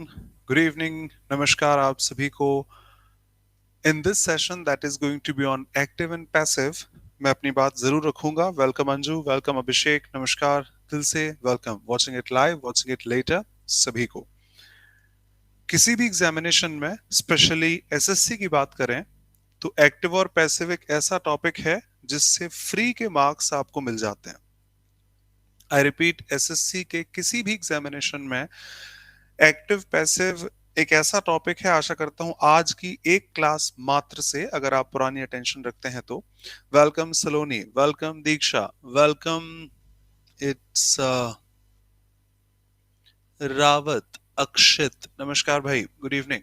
good evening, namaskar आप सभी को. In this session that is going to be on active and passive, मैं अपनी बात जरूर रखूंगा. Welcome अंजू, welcome अभिषेक, नमस्कार दिल से, welcome. Watching it live, watching it later, सभी को. किसी भी एग्जामिनेशन में, स्पेशली एसएससी की बात करें, तो एक्टिव और पैसिव एक ऐसा टॉपिक है जिससे फ्री के मार्क्स आपको मिल जाते हैं. आई रिपीट, एसएससी के किसी भी एग्जामिनेशन में एक्टिव पैसिव एक ऐसा टॉपिक है. आशा करता हूं आज की एक क्लास मात्र से अगर आप पुरानी अटेंशन रखते हैं तो. Welcome Saloni, welcome Diksha, welcome. It's Rawat, अक्षित, नमस्कार भाई, गुड इवनिंग.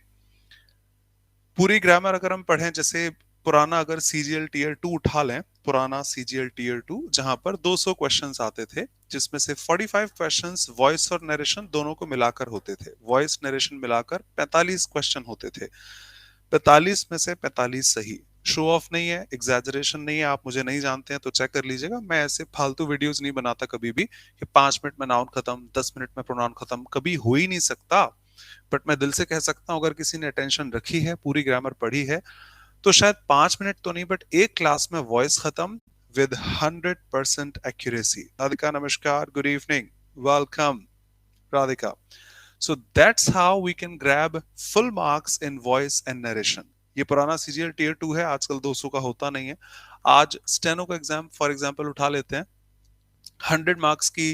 पूरी ग्रामर अगर हम पढ़ें, जैसे पुराना अगर सीजीएल टीयर 2 उठा लें, पुराना सीजीएल टीयर 2 जहां पर 200 क्वेश्चंस आते थे, जिसमें से 45 क्वेश्चंस वॉइस और नरेशन दोनों को मिलाकर होते थे. वॉइस नरेशन मिलाकर 45 क्वेश्चन होते थे. 45 में से 45 सही. शो ऑफ नहीं है, एग्जैजरेशन नहीं है. आप मुझे नहीं जानते हैं तो चेक कर लीजिएगा. मैं ऐसे फालतू वीडियोस नहीं बनाता कभी भी कि 5 मिनट में नाउन खत्म, 10 मिनट में प्रोनाउन खत्म. कभी हो ही नहीं सकता. बट मैं दिल से कह सकता हूं, अगर किसी ने अटेंशन रखी है, पूरी ग्रामर पढ़ी है, तो शायद 5 मिनट तो नहीं, बट एक क्लास में वॉइस खत्म विद 100% एक्यूरेसी. राधिका नमस्कार, good evening, welcome Radhika. So that's how we can grab full marks in voice and narration. ये पुराना सीजीएल टीयर 2 है, आजकल 200 का होता नहीं है. आज स्टेनो का एग्जाम फॉर एग्जांपल उठा लेते हैं. 100 मार्क्स की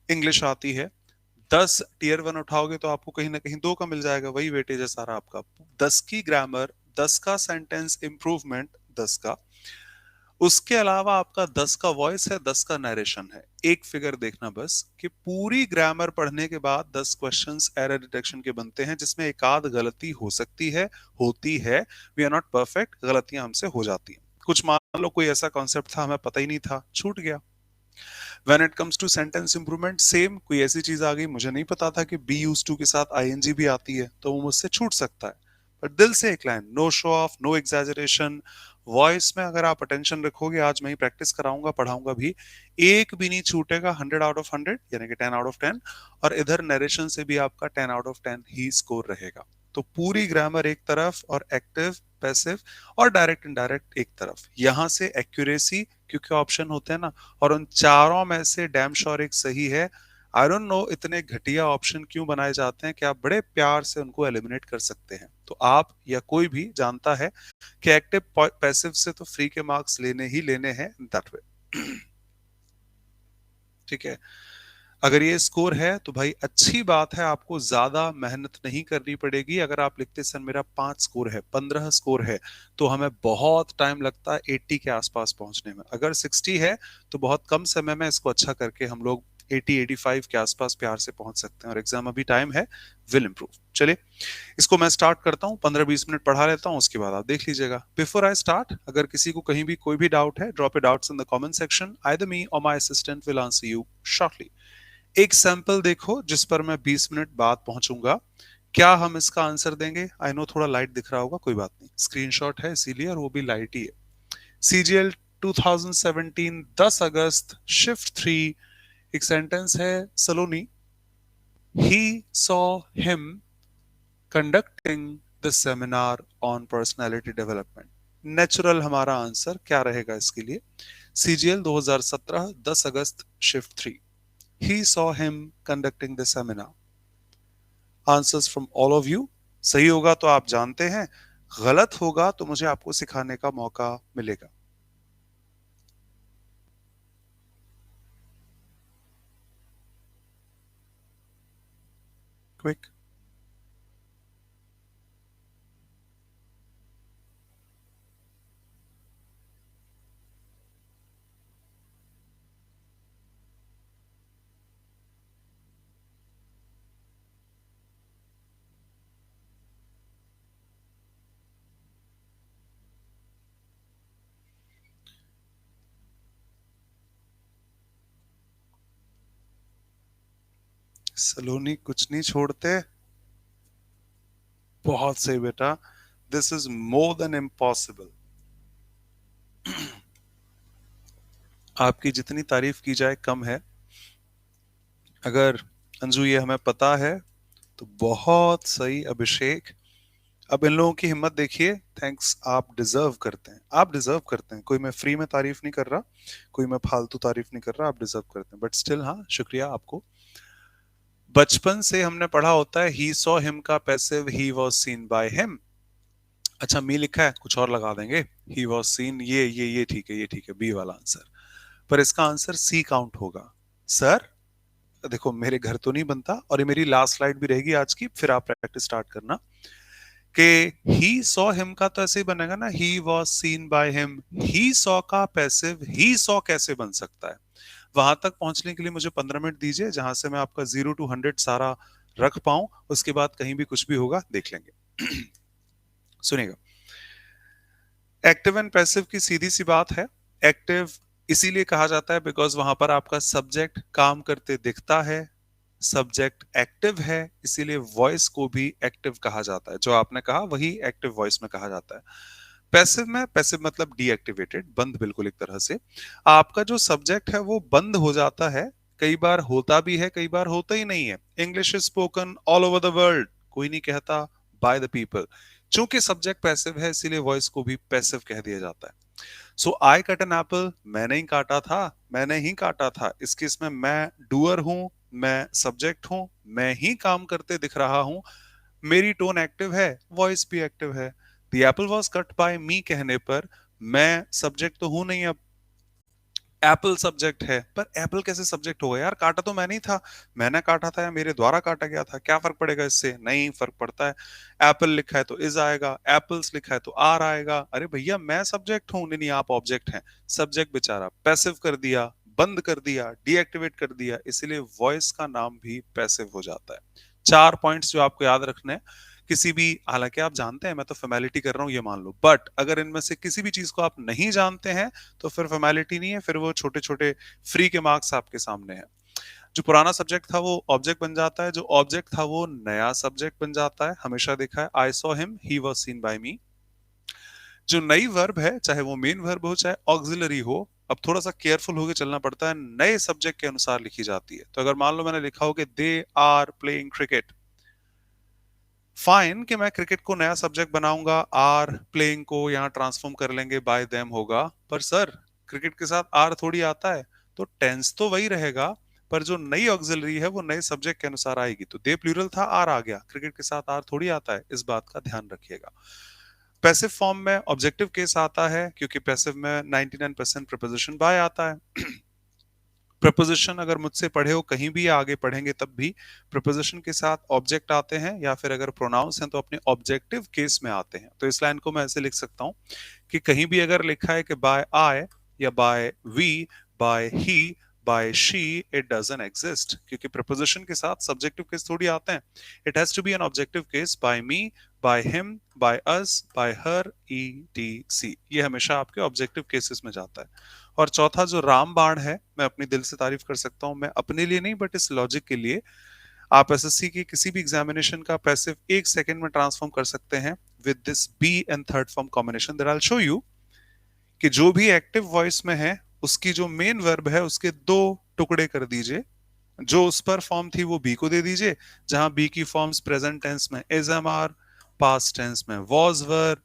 इंग्लिश आती है. 10 टीयर 1 उठाओगे तो आपको कहीं ना कहीं 2 का मिल जाएगा. वही वेटेज है सारा आपका. 10 की ग्रामर, 10 का सेंटेंस इंप्रूवमेंट, 10 का. उसके अलावा आपका 10 का वॉइस है, 10 का नरेशन है. एक फिगर देखना बस कि पूरी ग्रामर पढ़ने के बाद 10 क्वेश्चंस एरर डिटेक्शन के बनते हैं, जिसमें एक आध गलती हो सकती है, होती है. वी आर नॉट परफेक्ट, गलतियां हमसे हो जाती हैं. कुछ मान लो कोई ऐसा कॉन्सेप्ट था हमें पता ही नहीं था, छूट गया. When it comes to sentence improvement, same. कोई ऐसी चीज आ गई, मुझे नहीं पता था कि बी यूज टू के साथ आईएनजी भी आती है, तो वो मुझसे छूट सकता है. पर दिल से एक line, no show off, no exaggeration. Voice में अगर आप अटेंशन रखोगे, आज मैं ही प्रैक्टिस कराऊंगा, पढ़ाऊंगा भी, एक भी नहीं छूटेगा. 100 आउट ऑफ 100 यानी कि 10 आउट ऑफ 10. और इधर नरेशन से भी आपका 10 आउट ऑफ 10 ही स्कोर रहेगा. तो पूरी ग्रामर एक तरफ और एक्टिव पैसिव और डायरेक्ट इनडायरेक्ट एक तरफ. यहां से एक्यूरेसी, क्योंकि ऑप्शन होते हैं ना, और उन चारों में से डैम श्योर एक सही है. आई डोंट नो इतने घटिया ऑप्शन क्यों बनाए जाते हैं कि आप बड़े प्यार से उनको एलिमिनेट कर सकते हैं. तो आप या कोई भी जानता है कि एक्टिव पैसिव से तो फ्री के मार्क्स लेने ही लेने हैं, दैट वे. ठीक है. अगर ये स्कोर है तो भाई अच्छी बात है, आपको ज्यादा मेहनत नहीं करनी पड़ेगी. अगर आप लिखते सर मेरा 5 स्कोर है, 15 स्कोर है, तो हमें बहुत टाइम लगता है 80 के आसपास पहुंचने में. अगर 60 है तो बहुत कम समय में इसको अच्छा करके हम लोग 80-85 के आसपास प्यार से पहुंच सकते हैं. और एग्जाम अभी टाइम है, विल इम्प्रूव. चलिए इसको मैं स्टार्ट करता हूँ. 15-20 मिनट पढ़ा लेता हूँ, उसके बाद आप देख लीजिएगा. बिफोर आई स्टार्ट, अगर किसी को कहीं भी कोई भी डाउट है, drop your doubts in the comment section. Either me और my assistant will answer you shortly. एक सैंपल देखो जिस पर मैं 20 मिनट बाद पहुंचूंगा. क्या हम इसका आंसर देंगे? आई नो थोड़ा लाइट दिख रहा होगा, कोई बात नहीं, स्क्रीनशॉट है इसीलिए, और वो भी लाइट ही है. सीजीएल 2017, 10 अगस्त, शिफ्ट 3. एक सेंटेंस है, Saloni, he saw him conducting the seminar on personality development. Natural हमारा आंसर क्या रहेगा इसके लिए? सीजीएल 2017, 10 अगस्त, shift 3. He saw him conducting the seminar. Answers from all of you. सही होगा तो आप जानते हैं, गलत होगा तो मुझे आपको सिखाने का मौका मिलेगा. क्विक. सलोनी कुछ नहीं छोड़ते. बहुत सही बेटा. This is more than impossible. आपकी जितनी तारीफ की जाए कम है. अगर अंजू ये हमें पता है तो बहुत सही अभिषेक। अब इन लोगों की हिम्मत देखिए। थैंक्स, आप डिजर्व करते हैं, आप डिजर्व करते हैं। कोई मैं फ्री में तारीफ नहीं कर रहा, कोई मैं फालतू तारीफ नहीं कर रहा, आप डिजर्व करते हैं, बट स्टिल हाँ, शुक्रिया आपको। बचपन से हमने पढ़ा होता है ही सॉ हिम का passive he was seen by him. अच्छा, मी लिखा है, कुछ और लगा देंगे। ही वॉज सीन, ये ठीक है, ये ठीक है, बी वाला आंसर। पर इसका आंसर सी काउंट होगा। सर देखो, मेरे घर तो नहीं बनता, और ये मेरी लास्ट स्लाइड भी रहेगी आज की, फिर आप प्रैक्टिस स्टार्ट करना कि ही सॉ हिम का तो ऐसे ही बनेगा ना, he was seen by him. He saw का पैसिव ही सॉ कैसे बन सकता है? वहां तक पहुंचने के लिए मुझे 15 मिनट दीजिए, जहां से मैं आपका 0 to 100 सारा रख पाऊं। उसके बाद कहीं भी कुछ भी होगा देख लेंगे। सुनिएगा, एक्टिव एंड पैसिव की सीधी सी बात है। एक्टिव इसीलिए कहा जाता है बिकॉज वहां पर आपका सब्जेक्ट काम करते दिखता है, सब्जेक्ट एक्टिव है, इसीलिए वॉइस को भी एक्टिव कहा जाता है। जो आपने कहा वही एक्टिव वॉइस में कहा जाता है। पैसिव में, पैसिव मतलब डीएक्टिवेटेड, बंद बिल्कुल एक तरह से। आपका जो सब्जेक्ट है वो बंद हो जाता है। कई बार होता भी है, कई बार होता ही नहीं है। English is spoken all over the world, कोई नहीं कहता बाय द पीपल। चूंकि सब्जेक्ट पैसिव है, इसीलिए वॉइस को भी पैसिव कह दिया जाता है। सो आई कट एन एप्पल, मैंने ही काटा था, मैंने ही काटा था। इस केस में मैं डूअर हूं, मैं सब्जेक्ट हूं, मैं ही काम करते दिख रहा हूं। मेरी टोन एक्टिव है, वॉइस भी एक्टिव है। The apple was cut by me कहने पर मैं सब्जेक्ट तो हूं नहीं। अब एप्पल सब्जेक्ट है, पर एप्पल कैसे सब्जेक्ट होगा यार? काटा तो मैं नहीं था। मैंने काटा था या मेरे द्वारा काटा गया था, क्या फर्क पड़ेगा इससे? नहीं फर्क पड़ता है। एप्पल लिखा है तो इज आएगा, एप्पल्स लिखा है तो आर आएगा। अरे भैया, मैं सब्जेक्ट हूं। नहीं नहीं, आप ऑब्जेक्ट हैं। सब्जेक्ट बेचारा पैसिव कर दिया, बंद कर दिया, डीएक्टिवेट कर दिया, इसीलिए वॉइस का नाम भी पैसिव हो जाता है। 4 पॉइंट्स जो आपको याद रखने हैं। किसी भी, हालांकि आप जानते हैं मैं तो फॉर्मेलिटी कर रहा हूं ये मान लो, बट अगर इनमें से किसी भी चीज को आप नहीं जानते हैं तो फिर फॉर्मेलिटी नहीं है, फिर वो छोटे छोटे फ्री के मार्क्स आपके सामने हैं। जो पुराना सब्जेक्ट था वो ऑब्जेक्ट बन जाता है, जो ऑब्जेक्ट था वो नया सब्जेक्ट बन जाता है। हमेशा देखा है, I saw him, he was seen by me. जो नई वर्ब है, चाहे वो मेन वर्ब हो चाहे ऑक्सिलरी हो, अब थोड़ा सा केयरफुल होकर चलना पड़ता है, नए सब्जेक्ट के अनुसार लिखी जाती है। तो अगर मान लो मैंने लिखा हो कि they are playing cricket, fine कि मैं क्रिकेट को नया सब्जेक्ट बनाऊंगा, आर प्लेइंग को यहां ट्रांसफॉर्म कर लेंगे, बाय देम होगा। पर सर, क्रिकेट के साथ आर थोड़ी आता है, तो टेंस तो वही रहेगा, पर जो नई ऑक्सिलरी है वो नए सब्जेक्ट के अनुसार आएगी। तो दे प्लूरल था, आर आ गया, क्रिकेट के साथ आर थोड़ी आता है, इस बात का ध्यान रखिएगा। पैसिव फॉर्म में ऑब्जेक्टिव केस आता है, क्योंकि पैसिव में 99% प्रपोजिशन बाय आता है। प्रपोजिशन अगर मुझसे पढ़े हो कहीं भी या आगे पढ़ेंगे तब भी, प्रपोजिशन के साथ ऑब्जेक्ट आते हैं, या फिर अगर प्रोनाउंस हैं तो अपने ऑब्जेक्टिव केस में आते हैं। तो इस लाइन को मैं ऐसे लिख सकता हूं कि कहीं भी अगर लिखा है कि बाय आई या by we, by he, by she, it doesn't exist, क्योंकि प्रपोजिशन के साथ सब्जेक्टिव केस थोड़ी आते हैं। It has to be an objective case, by me, by him, by us, by her, E T C, ये हमेशा आपके ऑब्जेक्टिव केसेस में जाता है। और चौथा जो रामबाण है, मैं अपनी दिल से तारीफ कर सकता हूं, मैं अपने लिए नहीं बट इस लॉजिक के लिए। आप एसएससी की किसी भी एग्जामिनेशन का पैसिव 1 सेकंड में ट्रांसफॉर्म कर सकते हैं with this be and third form combination. That I will show you कि जो भी एक्टिव वॉइस में है उसकी जो मेन वर्ब है उसके 2 टुकड़े कर दीजिए। जो उस पर फॉर्म थी वो बी को दे दीजिए, जहां बी की फॉर्म्स प्रेजेंट टेंस में is am are, past tense में was were,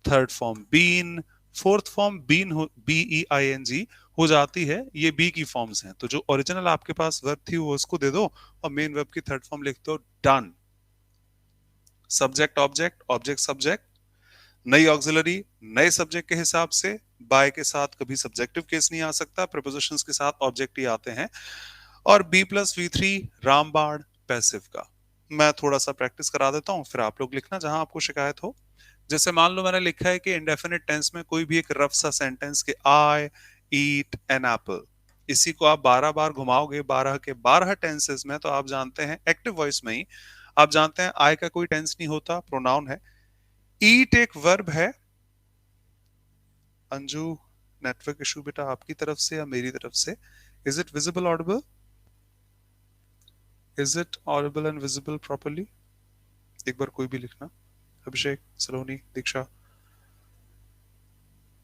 third form been, fourth form being हो, B E I N G हो जाती है। ये बी की फॉर्म्स हैं, तो जो ओरिजिनल आपके पास वर्ब थी वो उसको दे दो, और मेन वर्ब की थर्ड फॉर्म लिख दो। Done. Subject object, object subject, नई ऑक्सिलरी नए सब्जेक्ट के हिसाब से। बाय के साथ कभी सब्जेक्टिव केस नहीं आ सकता, प्रपोजिशंस के साथ ऑब्जेक्ट ही आते हैं। और B+V3 रामबाण पैसिव का। मैं थोड़ा सा प्रैक्टिस करा देता हूं, फिर आप लोग लिखना जहां आपको शिकायत हो। जैसे मान लो मैंने लिखा है कि इंडेफिनिट टेंस में कोई भी एक रफ सा सेंटेंस के आई ईट एन एप्पल, इसी को आप 12 बार घुमाओगे 12 के 12 टेंसेस में, तो आप जानते हैं एक्टिव वॉइस में ही आप जानते हैं आई का कोई टेंस नहीं होता, प्रोनाउन है। ईट एक वर्ब है। अंजू, नेटवर्क इशू बेटा आपकी तरफ से या मेरी तरफ से? Is it visible Audible? Is it Audible and visible properly? एक बार कोई भी लिखना। अभिषेक, सलोनी, दीक्षा,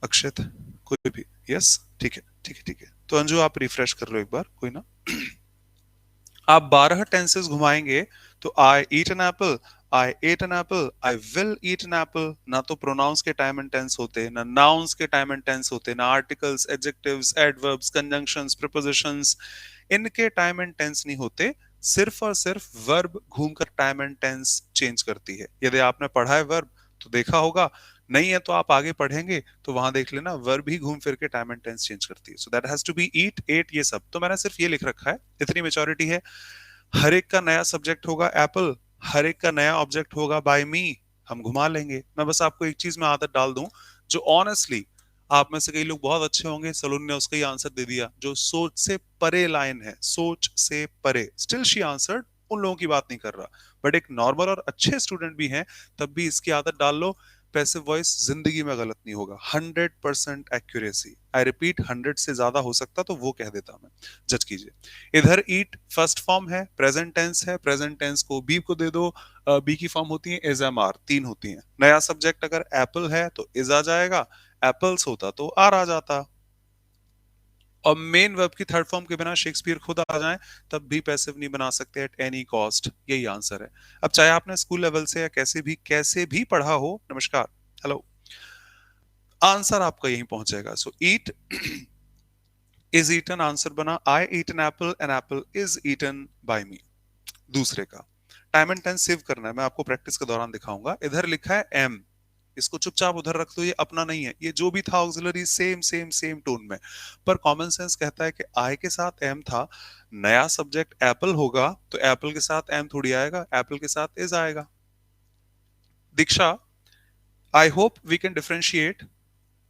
अक्षित, कोई भी। यस, ठीक है ठीक है ठीक है। तो अंजू आप रिफ्रेश कर लो एक बार, कोई ना। आप 12 टेंसेस घुमाएंगे तो I eat an apple, I ate an apple, I will eat an apple. ना तो प्रोनाउंस के टाइम एंड टेंस होते, ना नाउन्स के टाइम एंड टेंस होते, ना articles, adjectives, adverbs, conjunctions, prepositions, इनके टाइम एंड टेंस नहीं होते। सिर्फ और सिर्फ वर्ब घूमकर टाइम एंड टेंस चेंज करती है। यदि आपने पढ़ा है वर्ब तो देखा होगा, नहीं है तो आप आगे पढ़ेंगे तो वहां देख लेना, वर्ब ही घूम फिर के टाइम एंड टेंस चेंज करती है। So that has to be eat, ate, ये सब तो मैंने सिर्फ ये लिख रखा है, इतनी मेच्योरिटी है। हर एक का नया सब्जेक्ट होगा एप्पल, हर एक का नया ऑब्जेक्ट होगा बाय मी, हम घुमा लेंगे। मैं बस आपको एक चीज में आदत डाल दूं, जो ऑनेस्टली आप में से कई लोग बहुत अच्छे होंगे, सलून ने उसका ही आंसर दे दिया, जो सोच से परे लाइन है, सोच से परे, स्टिल शी आंसर्ड, उन लोगों की बात नहीं कर रहा। बट एक नॉर्मल और अच्छे स्टूडेंट भी हैं, तब भी इसकी आदत डाल लो, पैसिव वॉइस जिंदगी में गलत नहीं होगा। 100% एक्यूरेसी, आई रिपीट 100 से ज्यादा हो सकता तो वो कह देता मैं, जज कीजिए। इधर ईट फर्स्ट फॉर्म है, प्रेजेंट टेंस है, प्रेजेंट टेंस को बी को दे दो, बी की फॉर्म होती है इज एम आर, तीन होती हैं। नया सब्जेक्ट अगर एप्पल है तो इज आ जाएगा, एप्पल्स होता तो आर आ जाता। और मेन वर्ब की थर्ड फॉर्म के बिना शेक्सपियर खुद आ जाए तब भी पैसिव नहीं बना सकते एट एनी कॉस्ट, यही आंसर है। अब चाहे आपने स्कूल लेवल से या कैसे भी पढ़ा हो, नमस्कार, हेलो, आंसर आपका यहीं पहुंचेगा। So eat is eaten answer बना, I eat an apple is eaten by me. दूसरे का टाइम एंड टेंस सेव करना है, मैं आपको प्रैक्टिस के दौरान दिखाऊंगा। इधर लिखा है एम, इसको चुपचाप उधर रख दो, ये अपना नहीं है, ये जो भी था auxiliary same same same tone में। पर कॉमन सेंस कहता है कि आई के साथ एम था, नया सब्जेक्ट एप्पल होगा तो एप्पल के साथ एम थोड़ी आएगा, एप्पल के साथ इज आएगा। Diksha, I hope we can differentiate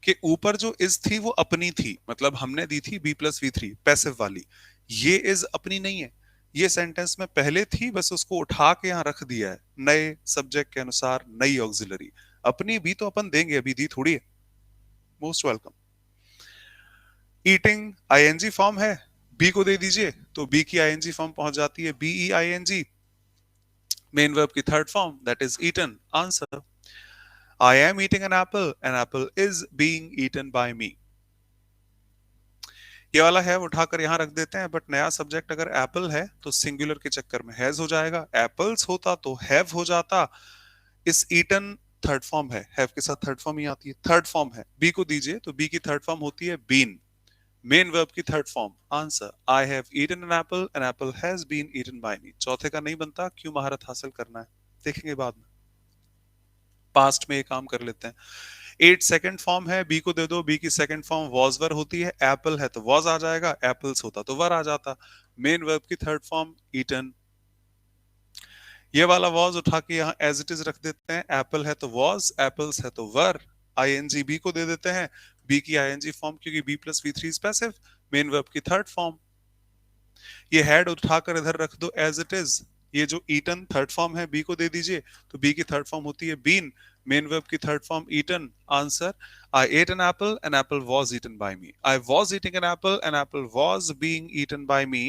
कि ऊपर जो इज थी वो अपनी थी, मतलब हमने दी थी B+V3 पैसिव वाली, ये इज अपनी नहीं है, ये सेंटेंस में पहले थी, बस उसको उठा के यहाँ रख दिया है नए सब्जेक्ट के अनुसार, नई ऑक्सिलरी। अपनी भी तो अपन देंगे, अभी दी थोड़ी है। Most welcome. Eating ING form है, बी को दे दीजिए तो बी की आईएनजी फॉर्म पहुंच जाती है, BEING। मेन वर्ब की third form that is eaten, answer. I am eating an apple is being eaten by me. ये वाला है उठाकर यहां रख देते हैं, बट नया सब्जेक्ट अगर एप्पल है तो सिंगुलर के चक्कर में हैज हो जाएगा, एप्पल्स होता तो हैव हो जाता। इस ईटन थर्ड फॉर्म है, हैव के साथ थर्ड फॉर्म ही आती है, थर्ड फॉर्म है। बी को दीजिए तो बी की थर्ड फॉर्म होती है बीन, मेन वर्ब की third form, answer. I have eaten an apple has been eaten by me. चौथे का नहीं बनता, क्यों महारत हासिल करना है, देखेंगे बाद में, पास्ट में ये काम कर लेते हैं। एट सेकंड फॉर्म है, बी को दे दो, बी की सेकंड फॉर्म वॉज वर होती है, एप्पल है तो वॉज आ जाएगा, एप्पल्स होता तो वर आ जाता। मेन वर्ब की थर्ड फॉर्म ईटन, ये वाला वॉज उठा के यहाँ एज इट इज रख देते हैं, एप्पल है तो वॉज, एप्पल्स है तो वर। आईएनजी बी को दे देते हैं, बी की आईएनजी फॉर्म क्योंकि B+V3 is passive, main verb की थर्ड फॉर्म। ये हैड उठाकर इधर रख दो एज इट इज, ये जो ईटन थर्ड फॉर्म है बी को दे दीजिए तो बी की थर्ड फॉर्म होती है बीन, मेन वर्ब की third form eaten, answer. I ate an apple was eaten by me, I was eating an apple was being eaten by me,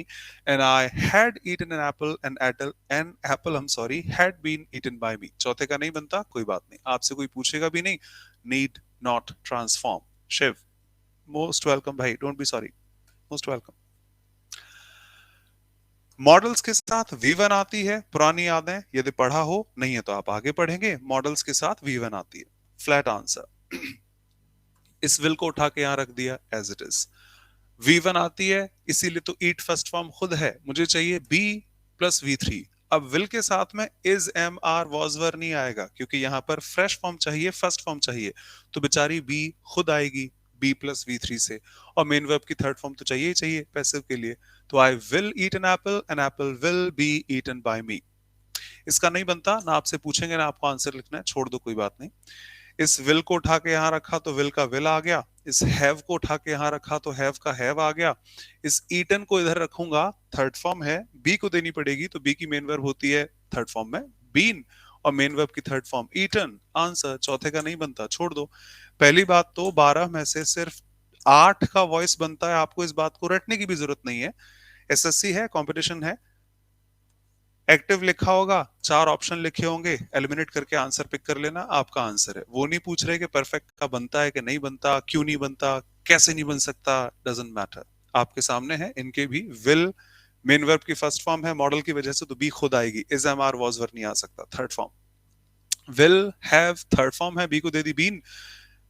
and I had eaten an apple I'm sorry had been eaten by me. चौथे का नहीं बनता, कोई बात नहीं, आपसे कोई पूछेगा भी नहीं, need not transform. Shiv, most welcome भाई, don't be sorry, most welcome. Models के साथ V1 आती है, पुरानी यादें यदि पढ़ा हो, नहीं है तो आप आगे पढ़ेंगे, मॉडल्स के साथ V1 आती है, फ्लैट आंसर। इस विल को उठा के यहां रख दिया एज इट इज, V1 आती है इसीलिए तो ईट फर्स्ट फॉर्म खुद है, मुझे चाहिए B+V3। अब विल के साथ में is am are was were नहीं आएगा क्योंकि यहां पर फ्रेश फॉर्म चाहिए, फर्स्ट फॉर्म चाहिए, तो बेचारी बी खुद आएगी B+V3 से, और मेन वर्ब की थर्ड फॉर्म तो चाहिए ही चाहिए पैसिव के लिए, तो I will eat an apple will be eaten by me. इसका नहीं बनता, ना आपसे पूछेंगे ना आपको आंसर लिखना है, छोड़ दो कोई बात नहीं। इस विल को उठा के यहां रखा तो विल का विल आ गया, इस हैव को उठा के यहां रखा तो हैव का हैव आ गया, इस ईटन को इधर रखूंगा, थर्ड फॉर्म है, बी को देनी पड़ेगी तो बी की मेन वर्ब होती है थर्ड फॉर्म में बीन, और मेन वर्ब की थर्ड फॉर्म ईटन, आंसर। चौथे का नहीं बनता, छोड़ दो। पहली बात तो 12 में से सिर्फ 8 का वॉइस बनता है, आपको इस बात को रटने की भी जरूरत नहीं है, एसएससी है, कंपटीशन है। एक्टिव लिखा होगा, 4 ऑप्शन लिखे होंगे, एलिमिनेट करके आंसर पिक कर लेना, आपका आंसर है। वो नहीं पूछ रहे कि परफेक्ट का बनता है कि नहीं बनता, क्यों नहीं बनता, कैसे नहीं बन सकता, डजंट मैटर। आपके सामने है, इनके भी विल मेन वर्ब की फर्स्ट फॉर्म है, मॉडल की वजह से तो बी खुद आएगी, is am are was were नहीं आ सकता। Third form will have, third form है, बी को दे दी बीन,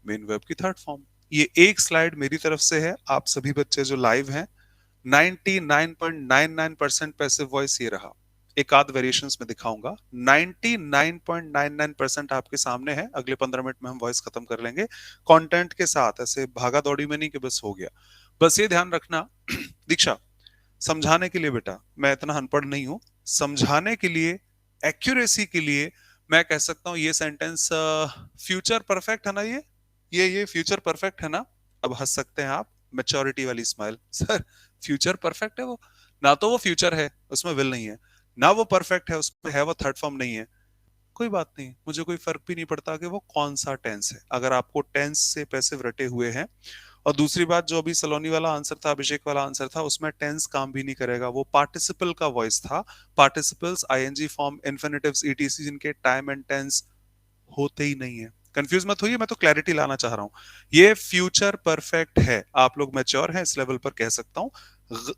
मेन वर्ब की थर्ड फॉर्म। ये एक स्लाइड मेरी तरफ से है, आप सभी बच्चे जो लाइव हैं 99.99% पैसिव वॉइस ये रहा। एक आध वेरिएशंस में दिखाऊंगा, 99.99% आपके सामने है। अगले 15 मिनट में हम वॉइस खत्म कर लेंगे कंटेंट के साथ, ऐसे भागा दौड़ी में नहीं कि बस हो गया। बस ये ध्यान रखना दीक्षा, समझाने के लिए बेटा, मैं इतना अनपढ़ नहीं हूं, समझाने के लिए, एक्यूरेसी के लिए मैं कह सकता हूं ये सेंटेंस फ्यूचर परफेक्ट है ना, ये फ्यूचर परफेक्ट है ना। अब हंस सकते हैं आप, मेच्योरिटी वाली स्माइल, सर फ्यूचर परफेक्ट है वो, ना तो वो फ्यूचर है उसमें विल नहीं है, ना वो परफेक्ट है उसमें है वो थर्ड फॉर्म नहीं है। कोई बात नहीं, मुझे कोई फर्क भी नहीं पड़ता कि वो कौन सा टेंस है, अगर आपको टेंस से पैसिव रटे हुए हैं। और दूसरी बात, जो अभी सलोनी वाला आंसर था, अभिषेक वाला आंसर था, उसमें टेंस काम भी नहीं करेगा, वो पार्टिसिपल का वॉइस था। Participles ING form infinitives etc जिनके टाइम एंड टेंस होते ही नहीं है। कंफ्यूज मत होइए, मैं तो क्लैरिटी लाना चाह रहा हूं। ये फ्यूचर परफेक्ट है, आप लोग मैच्योर हैं इस लेवल पर कह सकता हूं,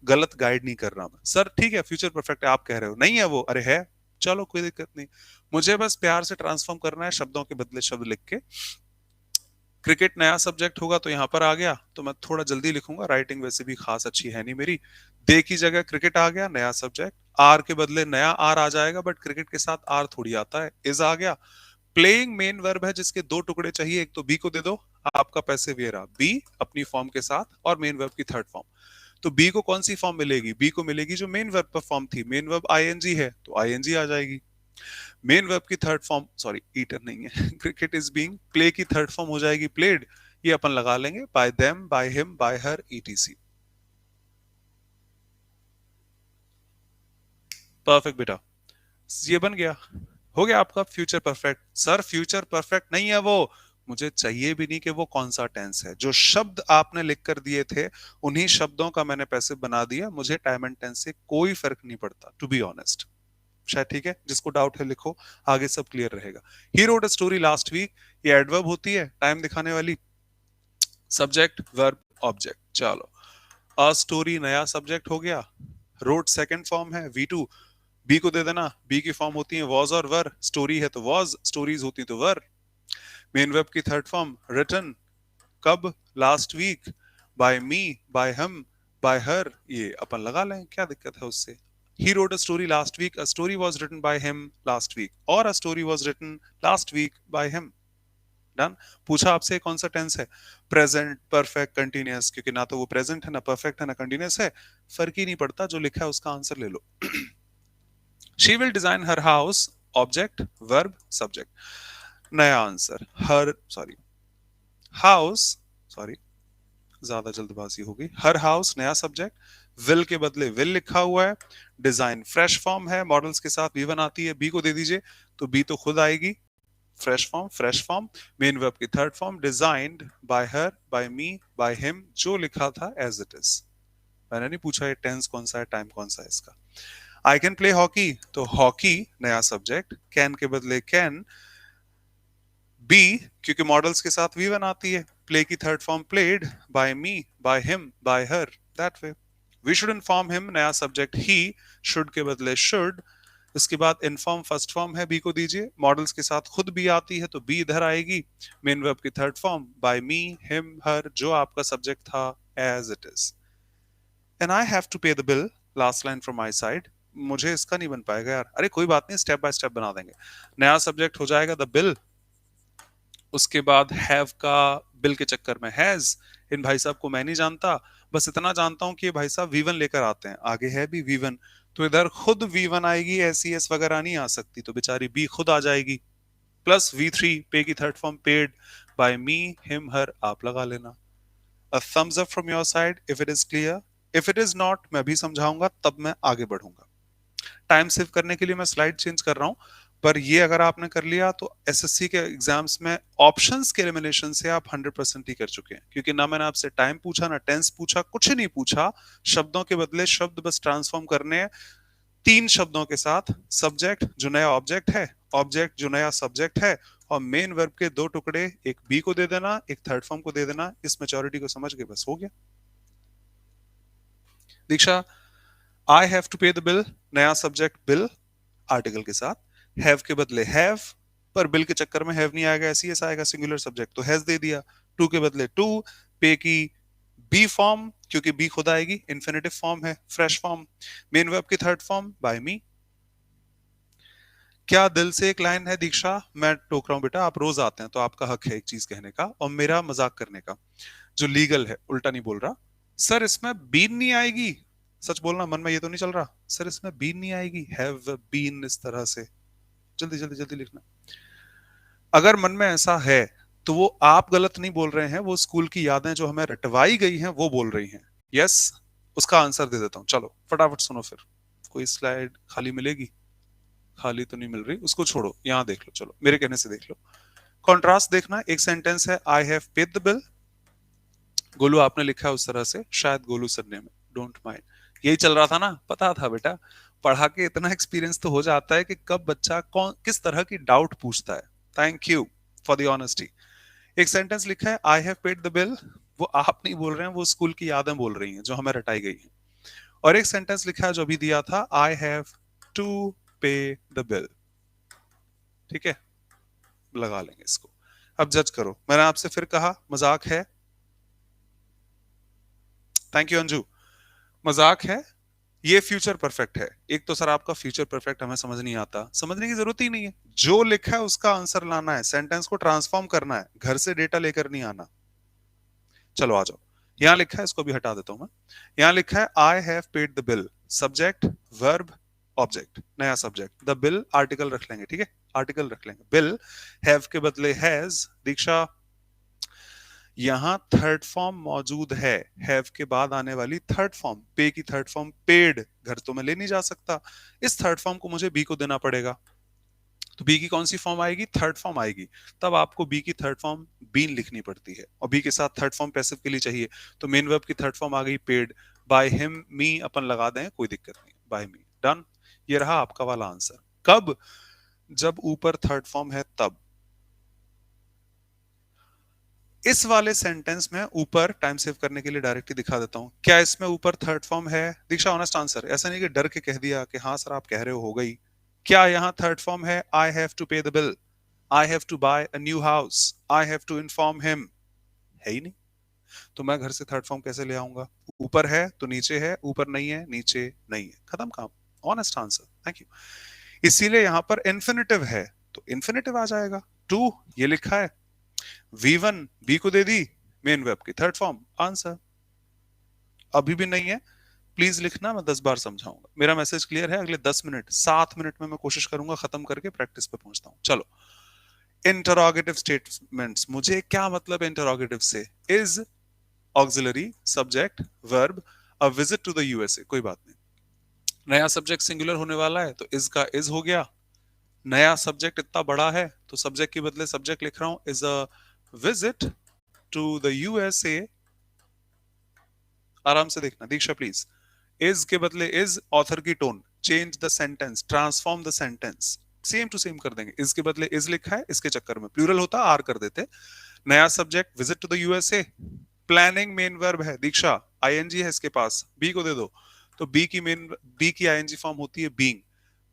गलत गाइड नहीं कर रहा मैं। सर ठीक है फ्यूचर परफेक्ट है आप कह रहे हो, नहीं है वो, अरे है, चलो कोई दिक्कत नहीं। मुझे बस प्यार से ट्रांसफॉर्म करना है, शब्दों के बदले शब्द लिख के। क्रिकेट नया सब्जेक्ट होगा तो यहाँ पर आ गया, तो मैं थोड़ा जल्दी लिखूंगा, राइटिंग वैसे भी खास अच्छी है नहीं मेरी। दे की जगह क्रिकेट आ गया, नया सब्जेक्ट, आर के बदले नया आर आ जाएगा, बट क्रिकेट के साथ आर थोड़ी आता है, इज आ गया। प्लेइंग मेन वर्ब है जिसके दो टुकड़े चाहिए, एक तो बी को दे दो, आपका पैसिव ये रहा बी अपनी फॉर्म के साथ, और मेन वर्ब की थर्ड फॉर्म। तो बी को कौन सी फॉर्म मिलेगी, बी को मिलेगी जो मेन वर्ब पर फॉर्म थी, मेन वर्ब आईएनजी है तो आईएनजी आ जाएगी। मेन वर्ब की थर्ड फॉर्म, सॉरी ईटर नहीं है क्रिकेट इज बीइंग, प्ले की थर्ड फॉर्म हो जाएगी प्लेड, ये अपन लगा लेंगे bye them, bye him, by her, etc. Perfect बेटा, ये बन गया, हो गया आपका future perfect. Sir future perfect नहीं है वो, मुझे चाहिए भी नहीं कि वो कौन सा टेंस है, जो शब्द आपने लिख कर दिए थे उन्हीं शब्दों का मैंने पैसिव बना दिया, मुझे टाइम एंड टेंस से कोई फर्क नहीं पड़ता, टू बी ऑनेस्ट। शायद ठीक है, जिसको डाउट है लिखो, आगे सब क्लियर रहेगा। He wrote a story last week, ये एडवर्ब होती है टाइम दिखाने वाली, सब्जेक्ट वर्ब ऑब्जेक्ट। चलो, अ स्टोरी नया सब्जेक्ट हो गया, रोट सेकंड फॉर्म है V2, बी को दे देना, बी की फॉर्म होती है वॉज और वर, स्टोरी है तो वॉज, स्टोरीज होती तो वर। मेन वेब की थर्ड फॉर्म रिटन, कब, last week, by me, by हम, बाय हर, ये अपन लगा लें, क्या दिक्कत है उससे। He wrote a story last week, a story was written by him last week, और a story was written last week by him. Done. पूछा आपसे कौन सा टेंस है, प्रेजेंट, परफेक्ट, कंटिन्यूअस, क्योंकि ना तो वो प्रेजेंट है, ना परफेक्ट है, ना कंटिन्यूअस है, फर्क ही नहीं पड़ता, जो लिखा है उसका आंसर ले लो। She will design her house, object verb subject, नया answer, her sorry house, sorry ज्यादा जल्दबाजी हो गई, हर हाउस नया सब्जेक्ट, विल के बदले विल लिखा हुआ है, डिजाइन फ्रेश फॉर्म है, मॉडल्स के साथ V1 आती है, बी को दे दीजिए तो बी तो खुद आएगी, fresh form, fresh form, main verb की third form, designed by her, by me, by him, जो लिखा था एज इट इज। मैंने नहीं पूछा ये टेंस कौन सा है, टाइम कौन सा है इसका। आई कैन प्ले हॉकी, तो हॉकी नया सब्जेक्ट, कैन के बदले कैन, बी क्योंकि मॉडल्स के साथ V1 आती है, प्ले की third form played, by me, by him, by her, that way. We should inform him नया सब्जेक्ट ही, शुड के बदले शुड, इसके बाद इन्फॉर्म फर्स्ट फॉर्म है, बी को दीजिए, मॉडल्स के साथ खुद बी आती है तो बी इधर आएगी, मेन वर्ब की third form by me, him, her, जो आपका सब्जेक्ट था as it is. And I have to pay the bill, last line from my side. मुझे इसका नहीं बन पाएगा यार, अरे कोई बात नहीं, स्टेप बाय स्टेप बना देंगे। नया सब्जेक्ट हो जाएगा द बिल, उसके बाद हैव का बिल के चक्कर में हैज, इन भाई साहब को मैं नहीं जानता, बस इतना जानता हूं कि ये भाई साहब V1 लेकर आते हैं, आगे है भी V1, तो इधर खुद V1 आएगी, SES वगैरह नहीं आ सकती, तो बेचारी बी खुद आ जाएगी, प्लस V3 पे की third form paid, by me, him, हर, आप लगा लेना। A thumbs up from your side if it is clear, if it is not मैं भी समझाऊंगा तब मैं आगे बढ़ूंगा। टाइम सेव करने के लिए मैं स्लाइड चेंज कर रहा हूं, पर ये अगर आपने कर लिया तो एसएससी के एग्जाम्स में ऑप्शंस के एलिमिनेशन से आप 100% ही कर चुके हैं, क्योंकि ना मैंने आपसे टाइम पूछा, ना टेंस पूछा, कुछ नहीं पूछा, शब्दों के बदले शब्द बस ट्रांसफॉर्म करने हैं, तीन शब्दों के साथ, सब्जेक्ट जो नया ऑब्जेक्ट है, ऑब्जेक्ट जो नया सब्जेक्ट है, और मेन वर्ब के दो टुकड़े, एक बी को दे देना, एक थर्ड फॉर्म को दे देना, इस मेच्योरिटी को समझ के बस हो गया। दीक्षा, आई have to pay the bill, नया सब्जेक्ट बिल आर्टिकल के साथ, हैव के बदले हैव, पर बिल के चक्कर में हैव नहीं आएगा, ऐसी ऐसा आएगा सिंगुलर सब्जेक्ट, तो हैज दे दिया। टू के बदले टू, पे की बी फॉर्म, क्योंकि बी खुद आएगी, इन्फिनेटिव फॉर्म है, फ्रेश फॉर्म। मेन वर्ब की थर्ड फॉर्म बाय मी। क्या दिल से एक लाइन है दीक्षा, मैं टोक रहा हूं बेटा, आप रोज आते हैं तो आपका हक है एक चीज कहने का और मेरा मजाक करने का, जो लीगल है, उल्टा नहीं बोल रहा। सर इसमें बीन नहीं आएगी, सच बोलना, मन में ये तो नहीं चल रहा सर इसमें बीन नहीं आएगी, हैव बीन इस तरह से, जल्दी जल्दी जल्दी लिखना। अगर मन में ऐसा है तो वो आप गलत नहीं बोल रहे हैं, वो स्कूल की यादें जो हमें रटवाई गई हैं वो बोल रही हैं। यस, उसका आंसर दे देता हूं, चलो फटाफट सुनो फिर। कोई स्लाइड खाली मिलेगी? खाली तो नहीं मिल रही, उसको छोड़ो, यहां देख लो, चलो मेरे कहने से देख लो। कॉन्ट्रास्ट देखना, एक सेंटेंस है I have paid the bill, Golu आपने लिखा है उस तरह से, शायद गोलू सर ने, डोंट माइंड, यही चल रहा था ना, पता था बेटा, पढ़ा के इतना एक्सपीरियंस तो हो जाता है कि कब बच्चा कौन किस तरह की डाउट पूछता है। Thank you for the honesty. एक सेंटेंस लिखा है I have paid the bill, वो आप नहीं बोल रहे हैं, वो स्कूल की यादें बोल रही हैं जो हमें रटाई गई हैं। और एक सेंटेंस लिखा है जो अभी दिया था, आई have to pay the bill. ठीक है, लगा लेंगे इसको। अब जज करो, मैंने आपसे फिर कहा मजाक है, थैंक यू अंजू, मजाक है, ये फ्यूचर परफेक्ट है। एक तो सर आपका फ्यूचर परफेक्ट हमें समझ नहीं आता, समझने की जरूरत ही नहीं है, जो लिखा है उसका आंसर लाना है, सेंटेंस को ट्रांसफॉर्म करना है, घर से डेटा लेकर नहीं आना। चलो आ जाओ, यहां लिखा है, इसको भी हटा देता हूं मैं। यहां लिखा है I have paid the bill, subject verb object, नया सब्जेक्ट, द बिल आर्टिकल रख लेंगे, ठीक है, आर्टिकल रख लेंगे, बिल, हैव के बदले हैज। दीक्षा यहां थर्ड फॉर्म मौजूद है, हैव के बाद आने वाली थर्ड फॉर्म, पे की थर्ड फॉर्म पेड, घर तो मैं ले नहीं जा सकता, इस थर्ड फॉर्म को मुझे बी को देना पड़ेगा। तो बी की कौन सी फॉर्म आएगी? थर्ड फॉर्म आएगी। तब आपको बी की थर्ड फॉर्म बीन लिखनी पड़ती है, और बी के साथ थर्ड फॉर्म पैसिव के लिए चाहिए, तो मेन वर्ब की थर्ड फॉर्म आ गई पेड। बाय हिम, मी अपन लगा दें, कोई दिक्कत नहीं, बाय मी, डन। ये रहा आपका वाला आंसर। कब? जब ऊपर थर्ड फॉर्म है तब। इस वाले सेंटेंस में ऊपर टाइम सेव करने के लिए डायरेक्टली दिखा देता हूं, क्या इसमें ऊपर थर्ड फॉर्म है? दीक्षा ऑनेस्ट आंसर, ऐसा नहीं कि डर के कह दिया कि हाँ सर आप कह रहे हो गई। क्या यहाँ थर्ड फॉर्म है? I have to pay the bill, I have to buy a new house, I have to inform him, है ही नहीं, तो मैं घर से थर्ड फॉर्म कैसे ले आऊंगा? ऊपर है तो नीचे है, ऊपर नहीं है नीचे नहीं है, खत्म काम। Honest answer, thank you. इसीलिए यहां पर इन्फिनेटिव है तो इन्फिनेटिव आ जाएगा। टू ये लिखा है, V1 बी को दे दी, मेन वर्ब की थर्ड फॉर्म, आंसर। अभी भी नहीं है, प्लीज लिखना, मैं 10 बार समझाऊंगा। मेरा मैसेज क्लियर है? अगले 10 मिनट 7 मिनट में मैं कोशिश करूंगा खत्म करके प्रैक्टिस पे पहुंचता हूं। चलो, इंटरोगेटिव स्टेटमेंट्स, मुझे क्या मतलब है इंटरोगेटिव से? Is auxiliary subject verb, a visit to the USA, कोई बात नहीं, नया सब्जेक्ट सिंगुलर होने वाला है तो इज का इज हो गया, नया सब्जेक्ट इतना बड़ा है तो सब्जेक्ट के बदले सब्जेक्ट लिख रहा हूं, is a visit to the USA. आराम से देखना दीक्षा प्लीज, इज के बदले इज, ऑथर की tone, change the sentence, transform the sentence, same to same कर देंगे। इज के बदले इज लिखा है, इसके चक्कर में प्लूरल होता आर कर देते। नया subject visit to the USA, planning main verb है दीक्षा, आईएनजी है इसके पास, बी को दे दो, तो बी की आईएनजी फॉर्म होती है बीइंग,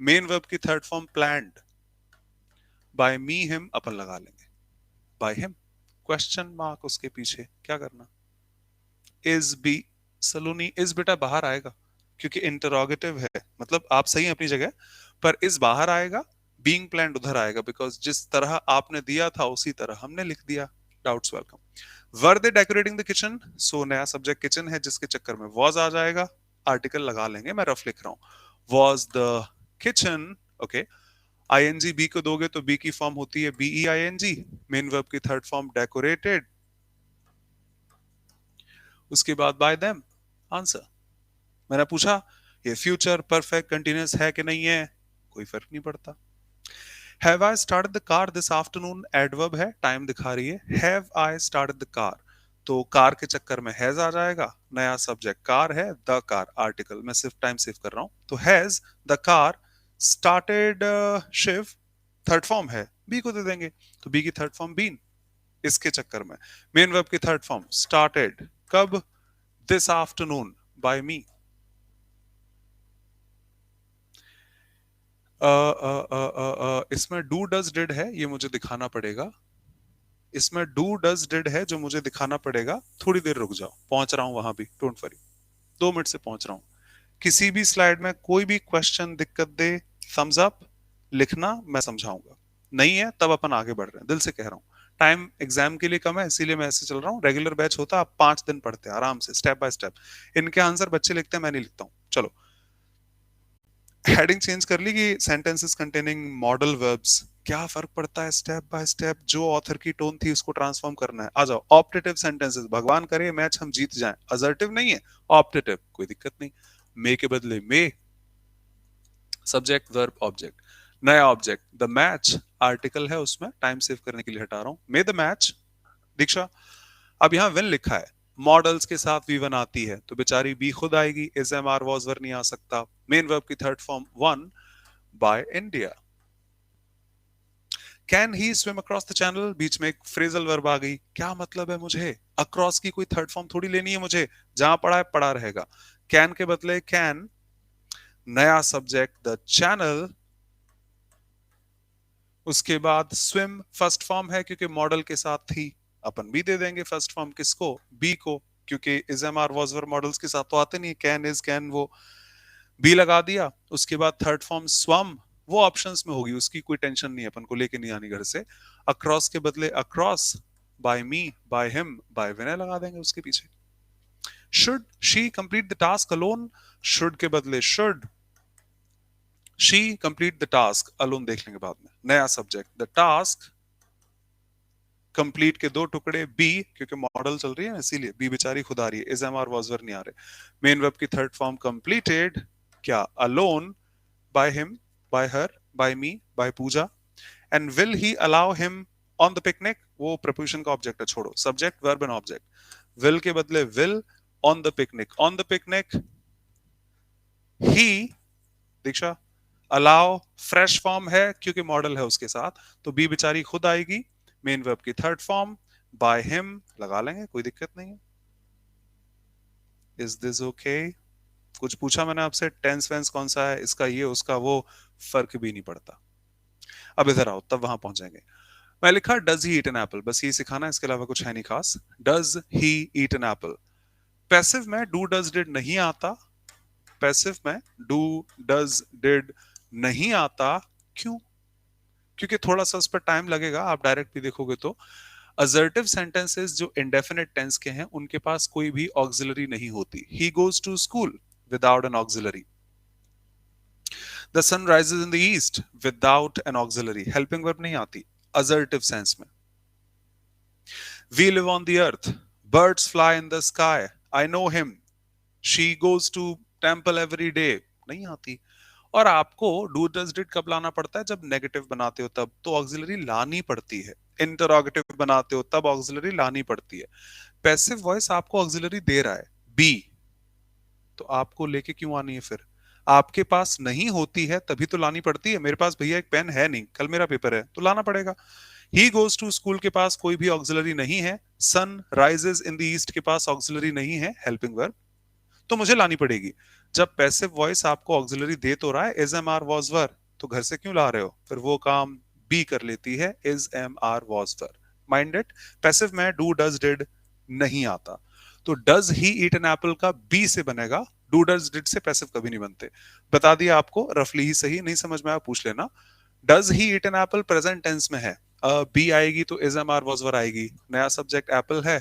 मेन वर्ब की third form planned, bye me him अपन लगा लेंगे, बाय हिम, क्वेश्चन मार्क उसके पीछे, क्या करना, इज बी, सलोनी इज बेटा बाहर आएगा क्योंकि इंटरोगेटिव है, मतलब आप सही हैं अपनी जगह, पर इज बाहर आएगा, बीइंग प्लान्ड उधर आएगा, बिकॉज जिस तरह आपने दिया था उसी तरह हमने लिख दिया। Doubts welcome. Were they decorating the kitchen, so नया सब्जेक्ट किचन है जिसके चक्कर में वॉज आ जाएगा, आर्टिकल लगा लेंगे, मैं रफ लिख रहा हूं, was the kitchen, okay. ING be को दोगे तो बी की फॉर्म होती है बीई आईएनजी, मेन वर्ब की थर्ड फॉर्म डेकोरेटेड, उसके बाद बाय देम, आंसर। मैंने पूछा ये फ्यूचर परफेक्ट कंटिन्यूअस है कि नहीं है, कोई फर्क नहीं पड़ता। Have I started the car this afternoon, adverb है, टाइम दिखा रही है, have I started the car, तो कार के चक्कर में हैज आ जाएगा, नया सब्जेक्ट कार है, द कार आर्टिकल, मैं सिर्फ टाइम सेव कर रहा हूं, तो हैज द कार स्टार्टेड, शिव थर्ड फॉर्म है, बी को दे देंगे, तो बी की थर्ड फॉर्म बीन, इसके चक्कर में मेन वर्ब की थर्ड फॉर्म स्टार्टेड, कब? दिस आफ्टरनून, बाय मी, इसमें डू डज डिड है, ये मुझे दिखाना पड़ेगा। इसमें डू डज डिड है जो मुझे दिखाना पड़ेगा। थोड़ी देर रुक जाओ, पहुंच रहा हूं वहां भी, डोंट वरी। 2 मिनट से पहुंच रहा हूं। किसी भी स्लाइड में कोई भी क्वेश्चन दिक्कत दे, थम्स अप लिखना, मैं समझाऊंगा। नहीं है तब अपन आगे बढ़ रहे हैं, दिल से कह रहा हूँ। टाइम एग्जाम के लिए कम है, इसीलिए मैं ऐसे चल रहा हूँ। रेगुलर बैच होता, आप 5 दिन पढ़ते हैं आराम से, स्टेप बाय स्टेप। इनके आंसर बच्चे लिखते हैं, मैं नहीं लिखता हूँ। चलो, हेडिंग चेंज कर ली कि सेंटेंसेस कंटेनिंग मॉडल वर्ब्स। क्या फर्क पड़ता है, स्टेप बाय स्टेप जो ऑथर की टोन थी उसको ट्रांसफॉर्म करना है। आ जाओ, ऑप्टेटिव सेंटेंसेस, भगवान करे मैच हम जीत जाएं, असर्टिव नहीं है, ऑप्टेटिव, कोई दिक्कत नहीं। मे के बदले मे, सब्जेक्ट वर्ब ऑब्जेक्ट, नया ऑब्जेक्ट द मैच, आर्टिकल है उसमें, टाइम सेव करने के लिए हटा रहा हूं। मे द मैच, दीक्षा। अब यहाँ विल लिखा है, मॉडल्स के साथ वी वन आती है तो बेचारी बी खुद आएगी, is am are was were नहीं आ सकता। मेन वर्ब की third form won by India. Can he swim across the channel, बीच में एक फ्रेजल वर्ब आ गई। क्या मतलब है मुझे, अक्रॉस की कोई थर्ड फॉर्म थोड़ी लेनी है मुझे, जहां पड़ा है पड़ा रहेगा। कैन के बदले कैन, नया सब्जेक्ट द चैनल, उसके बाद स्विम फर्स्ट फॉर्म है क्योंकि मॉडल के साथ थी, अपन भी दे देंगे फर्स्ट फॉर्म किसको, बी को, क्योंकि is am are was were modals के साथ तो आते नहीं, कैन इज कैन वो, बी लगा दिया। उसके बाद थर्ड फॉर्म स्वम, वो ऑप्शंस में होगी, उसकी कोई टेंशन नहीं है, अपन को लेके नहीं आनी घर से। अक्रॉस के बदले across, by me, by him, by Vinay लगा देंगे उसके पीछे। Should she complete the task alone, should के बदले should she complete the task alone, देख लेंगे बाद में। नया सब्जेक्ट द टास्क, कंप्लीट के दो टुकड़े बी, क्योंकि मॉडल चल रही है ना इसीलिए, बी बेचारी खुद आ रही है, is am are was were नहीं आ रहे। मेन वर्ब की थर्ड फॉर्म कंप्लीटेड, क्या alone, by him, by her, by me, by Pooja. And will he allow him on the picnic, वो प्रपोजिशन का ऑब्जेक्ट है, छोड़ो, subject verb and object. Will के बदले will, on the picnic, on the picnic ही, Diksha. Allow fresh form है क्योंकि model है उसके साथ, तो बी बेचारी खुद आएगी। मेन वर्ब की थर्ड फॉर्म बाय हिम लगा लेंगे, कोई दिक्कत नहीं है। Is this okay? कुछ पूछा मैंने आपसे, टेंस वेंस कौन सा है इसका, ये उसका वो, फर्क भी नहीं पड़ता। अब इधर आओ, तब वहां पहुंचेंगे। मैं लिखा does he eat an Apple, बस ये सिखाना है, इसके अलावा कुछ है नहीं खास। Does he eat an Apple. Passive में डू डज डिड नहीं आता, पैसिव में डू डज डिड नहीं आता। क्यों? क्योंकि थोड़ा सा उस पर टाइम लगेगा, आप डायरेक्ट भी देखोगे तो। असर्टिव सेंटेंसेस जो इंडेफिनिट टेंस के हैं उनके पास कोई भी ऑक्सिलरी नहीं होती। He goes to school without an auxiliary, the sun rises in the east without an auxiliary, helping verb नहीं आती असर्टिव सेंस में। We live on the earth, birds fly in the sky, I know him, she goes to temple every day, नहीं आती। और आपको do does did कब लाना पड़ता है, जब नेगेटिव बनाते हो तब तो ऑक्सिलरी लानी पड़ती है। इंटरोगेटिव बनाते हो तब ऑक्सिलरी लानी पड़ती है। पैसिव वॉइस आपको ऑक्सिलरी दे रहा है बी, तो आपको लेके क्यों आनी है फिर? आपके पास नहीं होती है तभी तो लानी पड़ती है। मेरे पास भैया एक पेन है नहीं, कल मेरा पेपर है तो लाना पड़ेगा। ही गोज टू स्कूल के पास कोई भी ऑक्सिलरी नहीं है, sun rises in the east के पास ऑक्सिलरी नहीं है, हेल्पिंग वर्ब, तो मुझे लानी पड़ेगी। जब पैसिव वॉइस आपको ऑक्सिलरी दे तो रहा है, is am are was were, तो घर से क्यों ला रहे हो? फिर वो काम बी कर लेती है, is am are was were. Mind it, passive में डू डज डिड नहीं आता, तो does he eat an apple का बी से बनेगा, डू डज डिड से पैसिव कभी नहीं बनते। बता दिया आपको, रफली ही सही, नहीं समझ में आया पूछ लेना। Does he eat an apple present tense में है, बी आएगी तो is am are was were आएगी, नया सब्जेक्ट एप्पल है।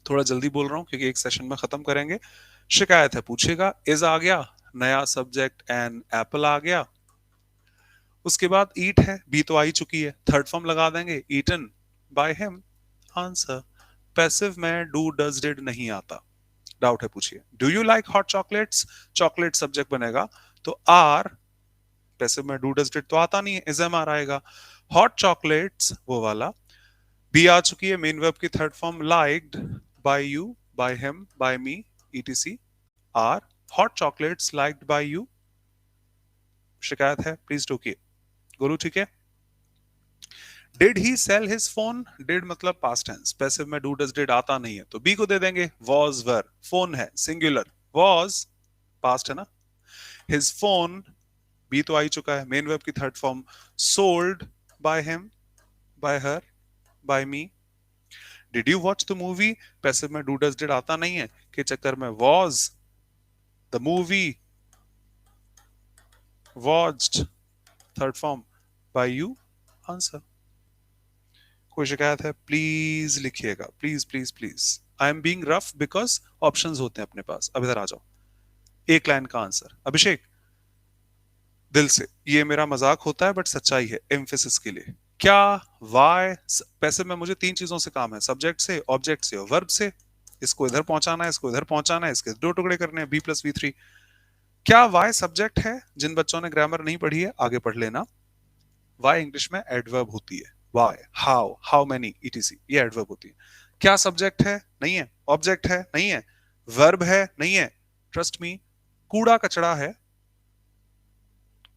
थोड़ा जल्दी बोल रहा हूँ क्योंकि एक सेशन में खत्म करेंगे। शिकायत है पूछेगा, इज आ गया, नया सब्जेक्ट एन एप्पल आ गया। उसके बाद ईट है, बी तो आ ही चुकी है, थर्ड फॉर्म लगा देंगे, eaten by him, answer. Passive में डू डज डिड नहीं आता। डाउट है पूछिए। Do you like hot chocolates, chocolate subject बनेगा, तो आर, पैसिव में डू डज डिड तो आता नहीं है, इज एम आर आएगा। हॉट चॉकलेट्स वो वाला, बी आ चुकी है, मेन वर्ब की third form liked, by you, by him, by me, etc, are hot chocolates liked by you. शिकायत है, प्लीज टोकिए। गुरु ठीक है। Did he sell his phone, did मतलब पास्ट टेंस, पैसिव में डू डज डिड आता नहीं है तो बी को दे देंगे, वॉज वर, फोन है सिंगुलर, वॉज पास्ट है ना, हिज फोन बी तो आ ही चुका है, मेन वर्ब की third form sold by him, by her, by me. Did you watch the movie, passive में डू डज डिड आता नहीं है के चक्कर में was the movie watched, third form by you, answer. कोई शिकायत है प्लीज लिखिएगा, please please please. I am being rough because options होते हैं अपने पास। अब इधर आ जाओ, एक लाइन का आंसर। अभिषेक, दिल से ये मेरा मजाक होता है बट सच्चाई है, एम्फेसिस के लिए। क्या वाई, पैसे में मुझे तीन चीजों से काम है, सब्जेक्ट से, ऑब्जेक्ट से और वर्ब से। इसको इधर पहुंचाना है, इसको इधर पहुंचाना है, इसके दो टुकड़े करने हैं, B+V3। क्या वाई सब्जेक्ट है? जिन बच्चों ने ग्रामर नहीं पढ़ी है आगे पढ़ लेना। वाई इंग्लिश में एडवर्ब होती है। Why, how, how many, etc, ये एडवर्ब होती है। क्या सब्जेक्ट है? नहीं है। ऑब्जेक्ट है? नहीं है। वर्ब है? नहीं है। ट्रस्ट मी, कूड़ा कचड़ा है,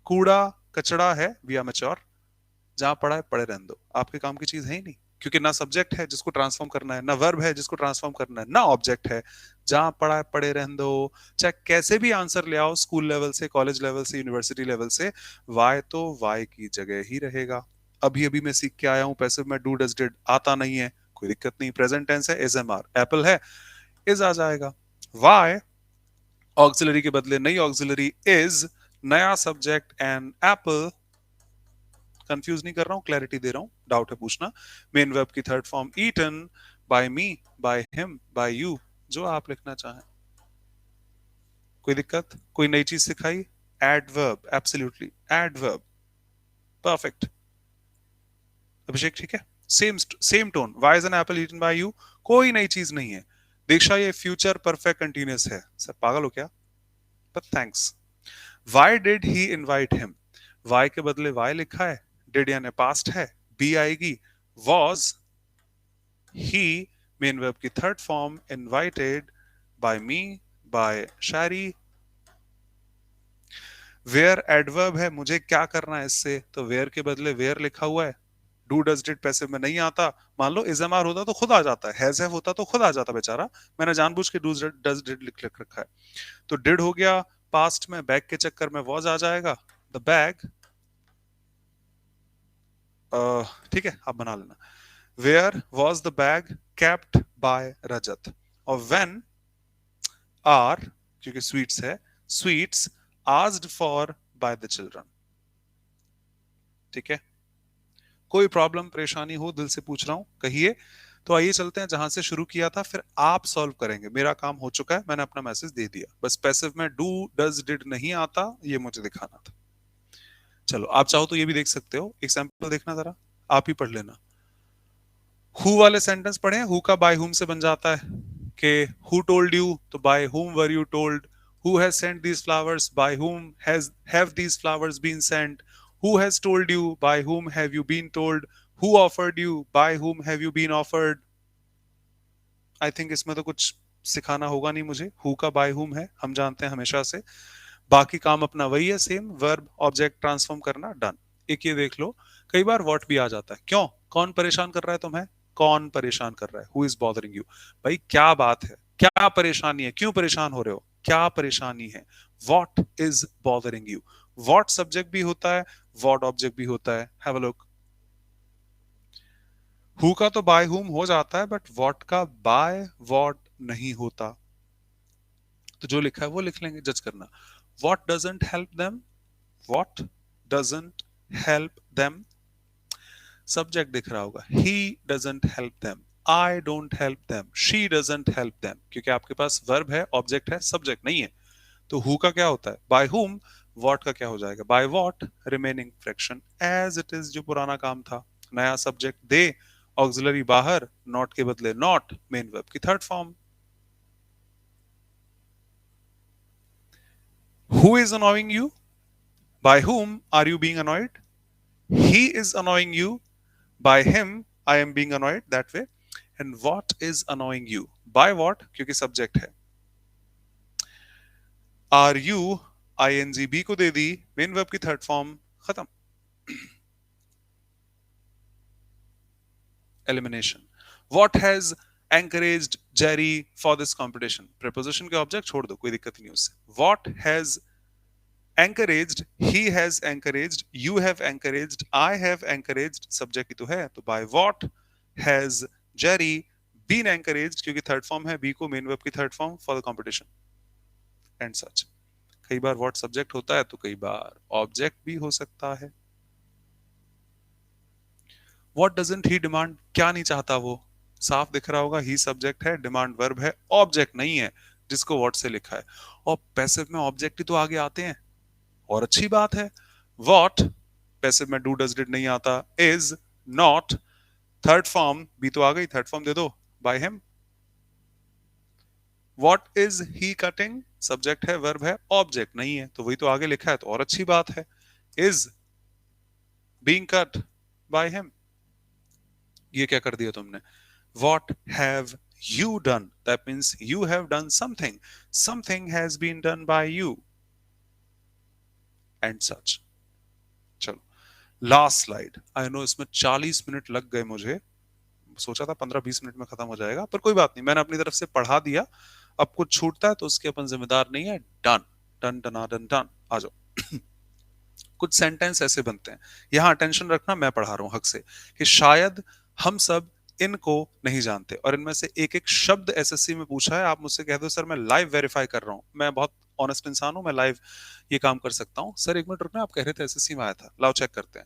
कूड़ा कचड़ा है, वी आर मैच्योर। जहां पड़ा है पड़े रहने दो, आपके काम की चीज है ही नहीं, क्योंकि ना सब्जेक्ट है जिसको ट्रांसफॉर्म करना है, ना वर्ब है जिसको ट्रांसफॉर्म करना है, ना ऑब्जेक्ट है। जहां पड़ा है पड़े रहने दो, चाहे कैसे भी आंसर ले आओ, स्कूल लेवल से, कॉलेज लेवल से, यूनिवर्सिटी लेवल से, वाई तो वाई की जगह ही रहेगा। अभी अभी मैं सीख के आया हूं, पैसिव में डू डज डिड आता नहीं है, कोई दिक्कत नहीं, प्रेजेंट टेंस है, इज एम आर, एप्पल है, इज आ जाएगा। वाई ऑक्सिलरी के बदले नई ऑक्सिलरी इज, नया सब्जेक्ट एंड एप्पल। कंफ्यूज नहीं कर रहा हूं, क्लैरिटी दे रहा हूं, डाउट है पूछना। मेन वर्ब की third form eaten, by me, by him, by you, जो आप लिखना चाहें। कोई दिक्कत? कोई नई चीज सिखाई? Adverb, absolutely adverb, perfect. Abhishek ठीक है, same same tone, why is an apple eaten by you, कोई नई चीज नहीं है। दीक्षा ये फ्यूचर परफेक्ट कंटीन्यूअस है, सर पागल हो क्या? But thanks. Why did he invite him, why के बदले वाई लिखा है, डिड यानी पास्ट है, बी आएगी, वॉज ही, मेन वर्ब की third form invited, bye me, bye शारी। वेयर एडवर्ब है, मुझे क्या करना है इससे, तो वेयर के बदले वेयर लिखा हुआ है। डू डज डिड पैसिव में नहीं आता, मान लो इजएमआर होता तो खुद आ जाता है, हैज हैव होता तो खुद आ जाता बेचारा, मैंने जानबूझ के डू डज डिड लिख लिख रखा है। तो डिड हो गया पास्ट में, बैग के चक्कर में वॉज आ जाएगा, द बैग। ठीक है, आप बना लेना। Where was the bag kept by Rajat, और व्हेन आर, क्योंकि स्वीट्स है, sweets asked for by the children. ठीक है, कोई प्रॉब्लम परेशानी हो दिल से पूछ रहा हूं, कहिए। तो आइए चलते हैं जहां से शुरू किया था, फिर आप सॉल्व करेंगे। मेरा काम हो चुका है, मैंने अपना मैसेज दे दिया, बस पैसिव में डू डज डिड नहीं आता, ये मुझे दिखाना था। चलो आप चाहो तो ये भी देख सकते हो, एग्जाम्पल देखना जरा, आप ही पढ़ लेना। हु वाले सेंटेंस पढ़े, हु का बाय हुम से बन जाता है, कि हु टोल्ड यू, तो by whom were you told. Who has sent these flowers, by whom have these flowers been sent. Who has told you, by whom have you been told. Who offered you, by whom have you been offered. I think इसमें तो कुछ सिखाना होगा नहीं मुझे, who का by whom है, हम जानते हैं हमेशा से। बाकी काम अपना वही है, सेम, वर्ब ऑब्जेक्ट ट्रांसफॉर्म करना, डन। एक ये देख लो, कई बार व्हाट भी आ जाता है, क्यों, कौन परेशान कर रहा है तुम्हें, कौन परेशान कर रहा है, हु इज बॉदरिंग यू। भाई क्या बात है, क्या परेशानी है, क्यों परेशान हो रहे हो, क्या परेशानी है, what is bothering you. What subject भी होता है, व्हाट ऑब्जेक्ट भी होता है, हैव अ लुक। हु का तो बाय हुम हो जाता है, बट व्हाट का बाय व्हाट नहीं होता। तो जो लिखा है वो लिख लेंगे, जज करना। What doesn't help them, what doesn't help them, subject दिख रहा होगा, he doesn't help them, I don't help them, she doesn't help them, क्योंकि आपके पास वर्ब है, ऑब्जेक्ट है, सब्जेक्ट नहीं है। तो हु का क्या होता है, बाय हुम। व्हाट का क्या हो जाएगा, by what, remaining fraction as it is, जो पुराना काम था। नया सब्जेक्ट दे, ऑक्सिलरी बाहर, नॉट के बदले नॉट, मेन वर्ब की third form. Who is annoying you, by whom are you being annoyed, he is annoying you, by him I am being annoyed that way, and what is annoying you, by what, क्योंकि subject है। are you, ing b को दे दी, main verb की third form, खत्म, elimination. what has encouraged Jerry for this competition, preposition के object छोड़ दो, कोई दिक्कत नहीं उससे। what has encouraged, he has encouraged, you have encouraged, I have encouraged, subject ही तो है, तो by what has Jerry been encouraged, क्योंकि थर्ड फॉर्म है, बी को मेन वर्ब की third form for the competition and such. कई बार what subject होता है तो कई बार ऑब्जेक्ट भी हो सकता है। What doesn't he demand, क्या नहीं चाहता वो, साफ दिख रहा होगा, ही सब्जेक्ट है, डिमांड वर्ब है, ऑब्जेक्ट नहीं है जिसको what से लिखा है। और पैसिव में ऑब्जेक्ट ही तो आगे आते हैं, और अच्छी बात है। What पैसिव में डू डज डिड नहीं आता, इज नॉट, थर्ड फॉर्म भी तो आ गई, थर्ड फॉर्म दे दो, by him. What is he cutting, subject है, वर्ब है, ऑब्जेक्ट नहीं है, तो वही तो आगे लिखा है, तो और अच्छी बात है। Is being cut by him, ये क्या कर दिया तुमने। What have you done, that means you have done something, something has been done by you and such। चलो लास्ट स्लाइड, आई नो इसमें 40 मिनट लग गए मुझे, सोचा था 15-20 मिनट में खत्म हो जाएगा, पर कोई बात नहीं, मैंने अपनी तरफ से पढ़ा दिया। अब कुछ छूटता है तो उसके अपन जिम्मेदार नहीं है। Done done done done done, आ जाओ। कुछ सेंटेंस ऐसे बनते हैं, यहां अटेंशन रखना, मैं पढ़ा रहा हूं हक से, कि शायद हम सब इनको नहीं जानते, और इनमें से एक एक शब्द एसएससी में पूछा है, आप मुझसे कह दो सर मैं लाइव वेरीफाई कर रहा हूं, मैं बहुत ऑनेस्ट इंसान हूं, मैं लाइव ये काम कर सकता हूं। सर एक मिनट रुकना, आप कह रहे थे एसएससी में आया था, लाओ चेक करते हैं।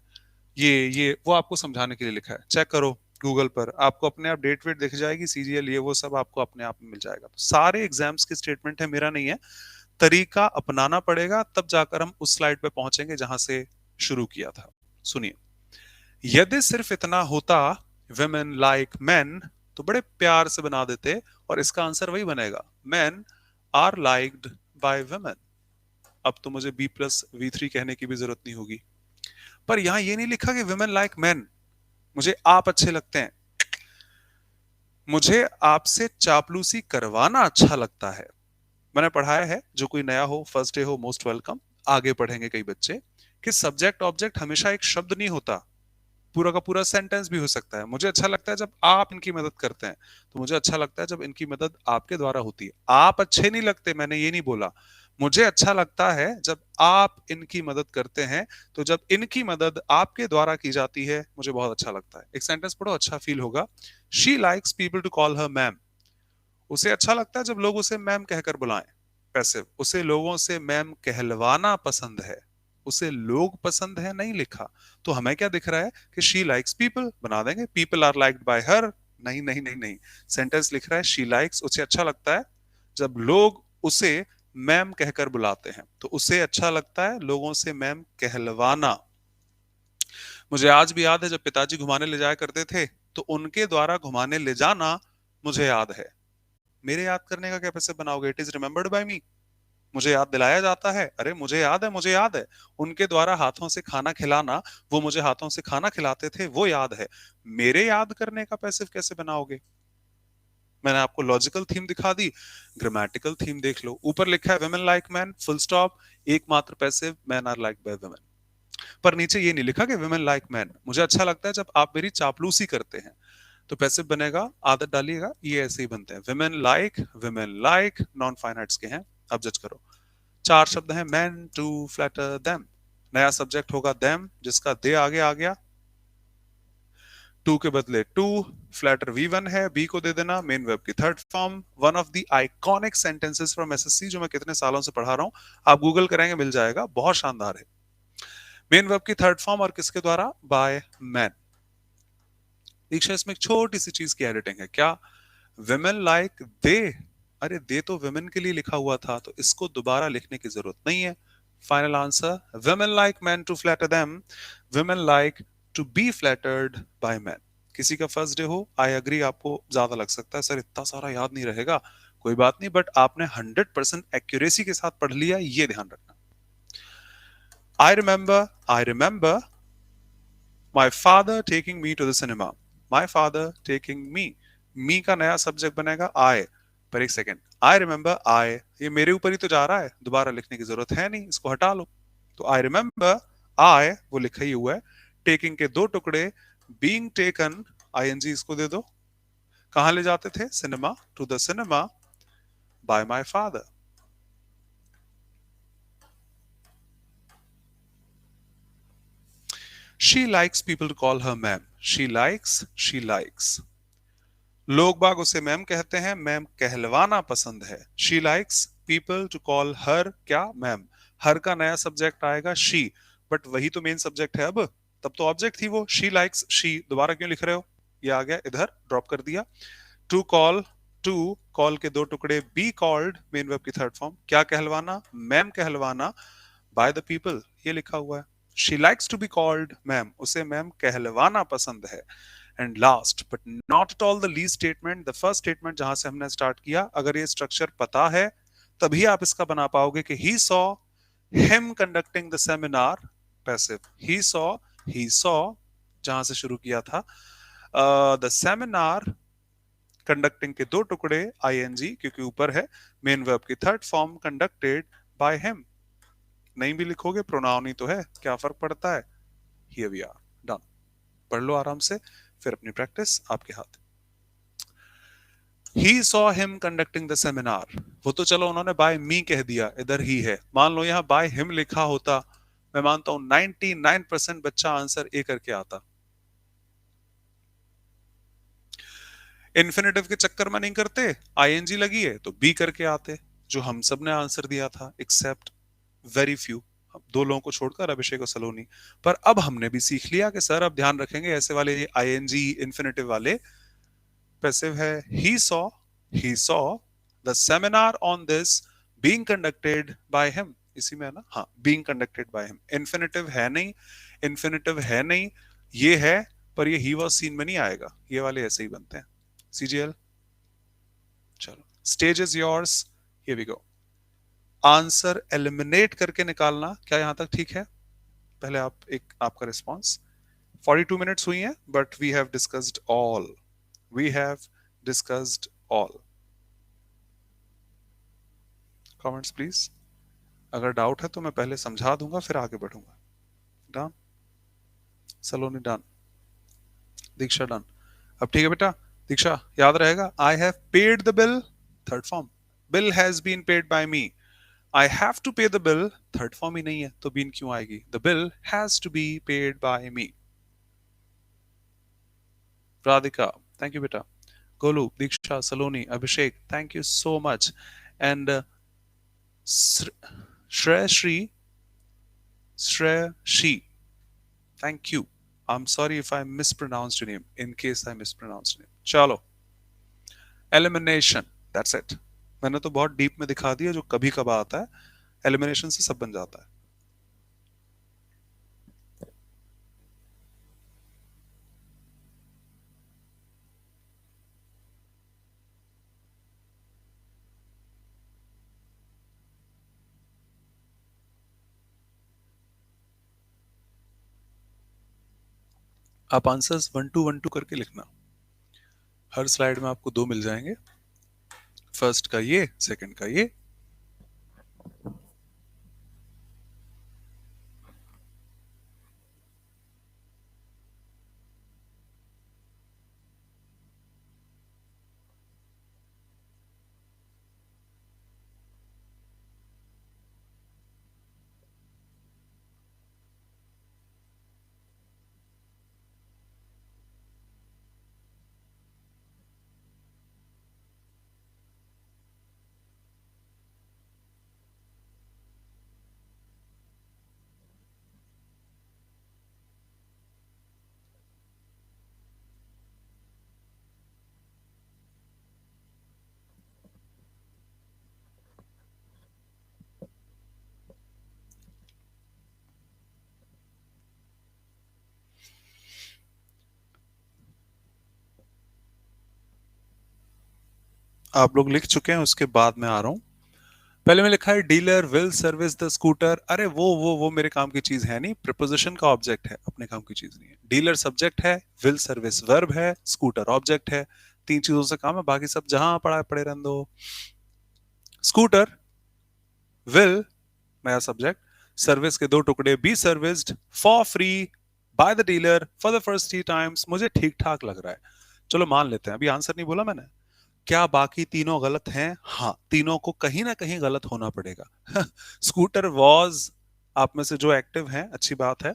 ये वो आपको समझाने के लिए लिखा है, चेक करो गूगल पर, आपको अपने आप डेट वेट दिख जाएगी, सीजीएल ये वो सब आपको अपने आप में मिल जाएगा। तो सारे एग्जाम्स की स्टेटमेंट है, मेरा नहीं है, तरीका अपनाना पड़ेगा, तब जाकर हम उस स्लाइड पे पहुंचेंगे जहां से शुरू किया था। सुनिए, यदि सिर्फ इतना होता women like men, तो बड़े प्यार से बना देते, और इसका आंसर वही बनेगा, men are liked by women। अब तो मुझे B+V3 कहने की भी जरूरत नहीं होगी। पर यहां ये नहीं लिखा कि women like men, मुझे आप अच्छे लगते हैं, मुझे आपसे चापलूसी करवाना अच्छा लगता है। मैंने पढ़ाया है, जो कोई नया हो, फर्स्ट डे हो, मोस्ट वेलकम, आगे पढ़ेंगे कई बच्चे, कि सब्जेक्ट ऑब्जेक्ट हमेशा एक शब्द नहीं होता, पूरा का पूरा सेंटेंस भी हो सकता है। मुझे अच्छा लगता है जब आप इनकी मदद करते हैं, तो मुझे अच्छा लगता है जब इनकी मदद आपके द्वारा होती है। आप अच्छे नहीं लगते, मैंने ये नहीं बोला, मुझे अच्छा लगता है जब आप इनकी मदद करते हैं, तो जब इनकी मदद आपके द्वारा की जाती है, मुझे बहुत अच्छा लगता है। एक सेंटेंस पढ़ो, अच्छा फील होगा। She likes people to call her ma'am, उसे अच्छा लगता है जब लोग उसे मैम कहकर बुलाएं। पैसिव, उसे लोगों से मैम कहलवाना पसंद है, उसे लोग पसंद है नहीं लिखा, तो हमें क्या दिख रहा है कि शी लाइक्स पीपल, बना देंगे people are liked by her. नहीं नहीं नहीं नहीं, सेंटेंस लिख रहा है शी लाइक्स, उसे अच्छा लगता है जब लोग उसे मैम कहकर बुलाते हैं, तो उसे अच्छा लगता है लोगों से मैम कहलवाना। मुझे आज भी याद है जब पिताजी घुमाने ले जाया करते थे, तो उनके द्वारा घुमाने ले जाना मुझे याद है। मेरे याद करने का क्या कैसे बनाओगे, इट इज रिमेम्बर्ड बाय मी, मुझे याद दिलाया जाता है, अरे मुझे याद है, मुझे याद है। उनके द्वारा हाथों से खाना खिलाना, वो मुझे हाथों से खाना खिलाते थे, वो याद है। मेरे याद करने का पैसिव कैसे बनाओगे। मैंने आपको लॉजिकल थीम दिखा दी, ग्रामेटिकल थीम देख लो, ऊपर लिखा है women like men, full stop, एकमात्र passive, men are liked by women। पर नीचे ये नहीं लिखा कि women like men, मुझे अच्छा लगता है जब आप मेरी चापलूसी करते हैं, तो पैसिव बनेगा, आदत डालिएगा, ये ऐसे ही बनते हैं, women like नॉन फाइनाइट्स के हैं। अब जज करो, चार शब्द हैं, men to flatter them, नया सब्जेक्ट होगा them, जिसका दे आगे आ गया, टू के बदले टू, फ्लैटर V1 है, बी को दे देना, मेन वर्ब की third form, one of the iconic sentences from SSC, जो मैं कितने सालों से पढ़ा रहा हूं, आप गूगल करेंगे मिल जाएगा, बहुत शानदार है। मेन वर्ब की थर्ड फॉर्म, और किसके द्वारा, बाय मैन। दीक्षा, इसमें एक छोटी सी चीज की एडिटिंग है, क्या, women like दे, अरे दे तो women के लिए लिखा हुआ था, तो इसको दोबारा लिखने की जरूरत नहीं है। Final answer, women like men to flatter them, women like to be flattered by men। किसी का फर्स्ट डे हो, आई एग्री, आपको ज्यादा लग सकता है सर इतना सारा याद नहीं रहेगा, कोई बात नहीं, बट आपने 100% एक्यूरेसी के साथ पढ़ लिया, ये ध्यान रखना। I remember my father taking me to the cinema, my father taking me का नया सब्जेक्ट बनेगा I। पर एक सेकेंड, आई रिमेंबर आई, ये मेरे ऊपर ही तो जा रहा है, दोबारा लिखने की जरूरत है नहीं, इसको हटा लो। तो आई रिमेंबर आई, वो लिखा ही हुआ है, टेकिंग के दो टुकड़े, बीइंग टेकन, आईएनजी इसको दे दो, कहां ले जाते थे, cinema, to the cinema, by my father. She likes people to call her ma'am, she likes, she likes. लोग बाग उसे मैम कहते हैं, मैम कहलवाना पसंद है। She likes people to call her क्या, मैम। हर का नया सब्जेक्ट आएगा शी, बट वही तो मेन सब्जेक्ट है अब, तब तो ऑब्जेक्ट थी वो। शी लाइक्स शी, दोबारा क्यों लिख रहे हो, ये आ गया इधर, ड्रॉप कर दिया। टू कॉल, टू कॉल के दो टुकड़े, बी कॉल्ड मेन वर्ब की थर्ड फॉर्म, क्या कहलवाना, मैम कहलवाना, बाय द पीपल, ये लिखा हुआ है। She likes to be called ma'am, उसे मैम कहलवाना पसंद है। And last but not at all the least statement, the first statement जहां से हमने स्टार्ट किया, अगर ये स्ट्रक्चर पता है तभी आप इसका बना पाओगे कि ही saw him conducting the seminar, passive. He saw जहां से शुरू किया था, द सेमिनार कंडक्टिंग के दो टुकड़े, आईएनजी क्योंकि ऊपर है, मेन वर्ब की third form, conducted by him. नहीं भी लिखोगे, प्रोनाउन ही तो है, क्या फर्क पड़ता है। Here we are, done. पढ़ लो आराम से, फिर अपनी प्रैक्टिस आपके हाथ। He saw him conducting the seminar, वो तो चलो उन्होंने by me कह दिया, इधर ही है। मान लो यहाँ by him लिखा होता, मैं मानता हूं 99% बच्चा आंसर ए करके आता। इन्फिनेटिव के चक्कर में नहीं करते, आईएनजी लगी है तो बी करके आते, जो हम सब ने आंसर दिया था, एक्सेप्ट वेरी फ्यू, दो लोगों को छोड़कर, अभिषेक और सलोनी। पर अब हमने भी सीख लिया कि सर अब ध्यान रखेंगे ऐसे वाले आईएनजी इन्फिनेटिव वाले पैसिव है। he saw the seminar on this being conducted by him, इसी में है ना, हाँ, being conducted by him। Infinitive है नहीं, इन्फिनेटिव है नहीं, ये है, पर ये he was seen में नहीं आएगा, ये वाले ऐसे ही बनते हैं। सीजीएल, चलो stage is yours, here we go. Answer eliminate करके निकालना, क्या यहां तक ठीक है? पहले आप एक आपका रिस्पॉन्स। 42 मिनट्स हुई हैं, but we have discussed all, we have discussed all. Comments please, अगर डाउट है तो मैं पहले समझा दूंगा फिर आगे बढ़ूंगा। Done, Saloni done, Diksha done. अब ठीक है बेटा, दीक्षा याद रहेगा, I have paid the bill, third form, bill has been paid by me, I have to pay the bill, third form ही नहीं है तो बीन क्यों आएगी, the bill has to B paid by me. Radhika, thank you बेटा। Golu, Diksha, Saloni, Abhishek, thank you so much. And Shreya Shri, thank you. I'm sorry if I mispronounced your name, in case I mispronounced your name. चलो, elimination, that's it. मैंने तो बहुत deep में दिखा दिया, जो कभी कभार आता है, elimination से सब बन जाता है। आप आंसर्स 1 2 1 2 करके लिखना, हर स्लाइड में आपको 2 मिल जाएंगे, फर्स्ट का ये, सेकंड का ये। आप लोग लिख चुके हैं, उसके बाद में आ रहा हूं। पहले में लिखा है dealer will service the scooter, अरे वो मेरे काम की चीज है नहीं, प्रीपोजिशन का ऑब्जेक्ट है, अपने काम की चीज नहीं है। डीलर सब्जेक्ट है, विल सर्विस वर्ब है, स्कूटर ऑब्जेक्ट है, 3 चीजों से काम है, बाकी सब जहां पड़ा है पड़े रहने दो। स्कूटर, विल नया सब्जेक्ट, सर्विस के 2 टुकड़े, be serviced for free by the dealer for the first 3 times. मुझे ठीक ठाक लग रहा है, चलो मान लेते हैं, अभी आंसर नहीं बोला मैंने। क्या बाकी तीनों गलत हैं? हाँ, तीनों को कहीं ना कहीं गलत होना पड़ेगा। स्कूटर वॉज, आप में से जो एक्टिव हैं अच्छी बात है,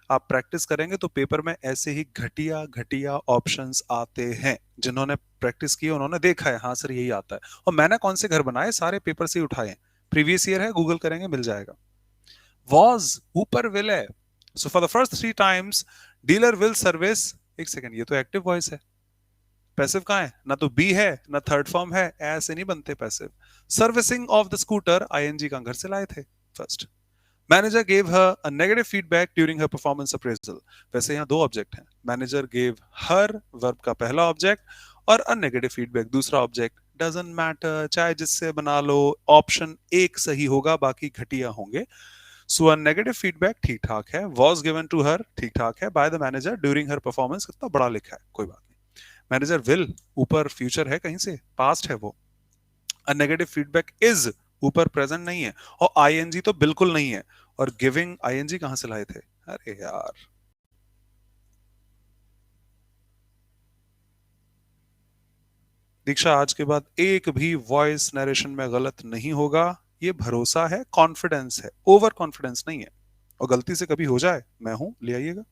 आप प्रैक्टिस करेंगे तो पेपर में ऐसे ही घटिया घटिया ऑप्शंस आते हैं। जिन्होंने प्रैक्टिस की है उन्होंने देखा है, हाँ सर यही आता है। और मैंने कौन से घर बनाए, सारे पेपर से ही उठाए हैं। प्रीवियस ईयर है, गूगल करेंगे मिल जाएगा। वॉज ऊपर विल है, so for the first 3 times dealer will service. एक सेकेंड, ये तो एक्टिव वॉइस है, पैसिव कहाँ है? ना तो बी है ना थर्ड फॉर्म है, ऐसे नहीं बनते passive. Servicing of the scooter ING का घर से लाए थे first. Manager gave her a negative feedback during her performance appraisal. वैसे यहाँ 2 ऑब्जेक्ट हैं, मैनेजर गेव हर वर्ब का पहला ऑब्जेक्ट और अ नेगेटिव फीडबैक दूसरा ऑब्जेक्ट। डजंट मैटर, चाहे जिससे बना लो, ऑप्शन एक सही होगा, बाकी घटिया होंगे। सो अ नेगेटिव फीडबैक ठीक ठाक है, वॉज गिवन टू हर ठीक ठाक है, by the manager during her performance कितना बड़ा लिखा है, कोई बात नहीं। मैनेजर विल ऊपर फ्यूचर है, कहीं से पास्ट है वो। अ नेगेटिव फीडबैक इज ऊपर प्रेजेंट नहीं है, और आईएनजी तो बिल्कुल नहीं है। और गिविंग आईएनजी कहां से लाए थे? अरे यार, दीक्षा आज के बाद एक भी वॉइस नरेशन में गलत नहीं होगा। ये भरोसा है, कॉन्फिडेंस है, ओवर कॉन्फिडेंस नहीं है। और गलती से कभी हो जाए, मैं हूं, ले आइएगा।